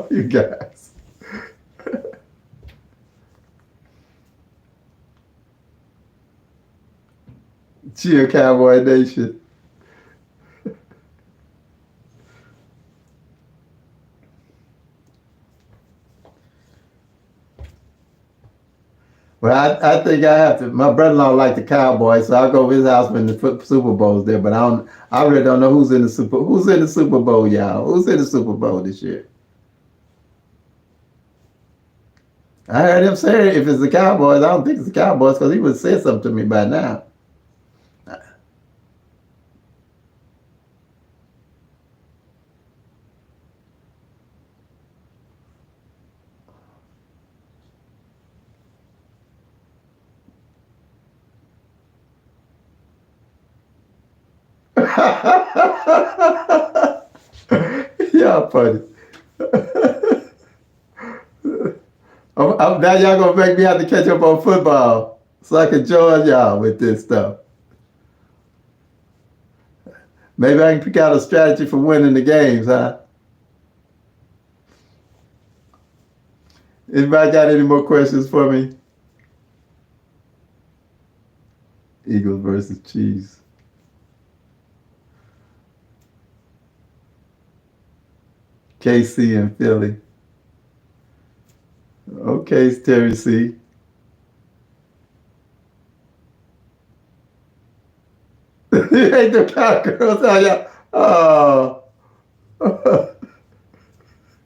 You guys. Cheer Cowboy Nation. Well, Well, I think I have to. My brother-in-law like the Cowboys, so I'll go to his house when the Super Bowl's there. But I don't. I really don't know who's in the Super. Who's in the Super Bowl, y'all? Who's in the Super Bowl this year? I heard him say if it's the Cowboys, I don't think it's the Cowboys because he would have said something to me by now. Y'all funny. Now y'all gonna make me have to catch up on football so I can join y'all with this stuff. Maybe I can pick out a strategy for winning the games, huh? Anybody got any more questions for me? Eagles versus Chiefs. KC and Philly. Okay, Terry C. You hate the Cowgirls, how y'all? Oh,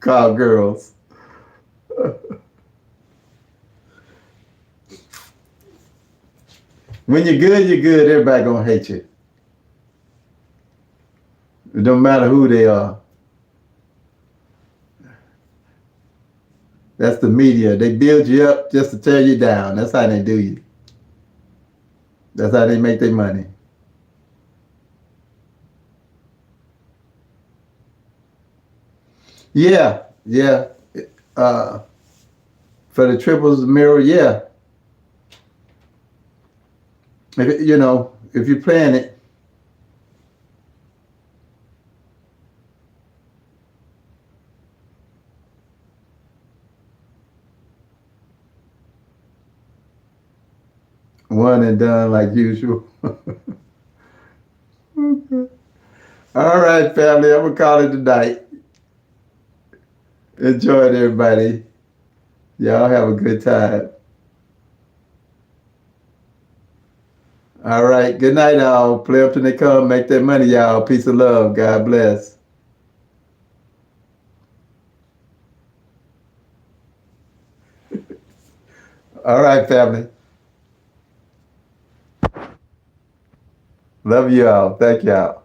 Cowgirls. When you're good, you're good. Everybody gonna hate you. It don't matter who they are. That's the media. They build you up just to tear you down. That's how they do you. That's how they make their money. Yeah, yeah. Uh, for the triples mirror, yeah. If you're playing it, one and done like usual. Okay. All right, family. I'm gonna call it a night. Enjoy it, everybody. Y'all have a good time. All right. Good night, all. Play up till they come. Make that money, y'all. Peace and love. God bless. All right, family. Love you all. Thank y'all.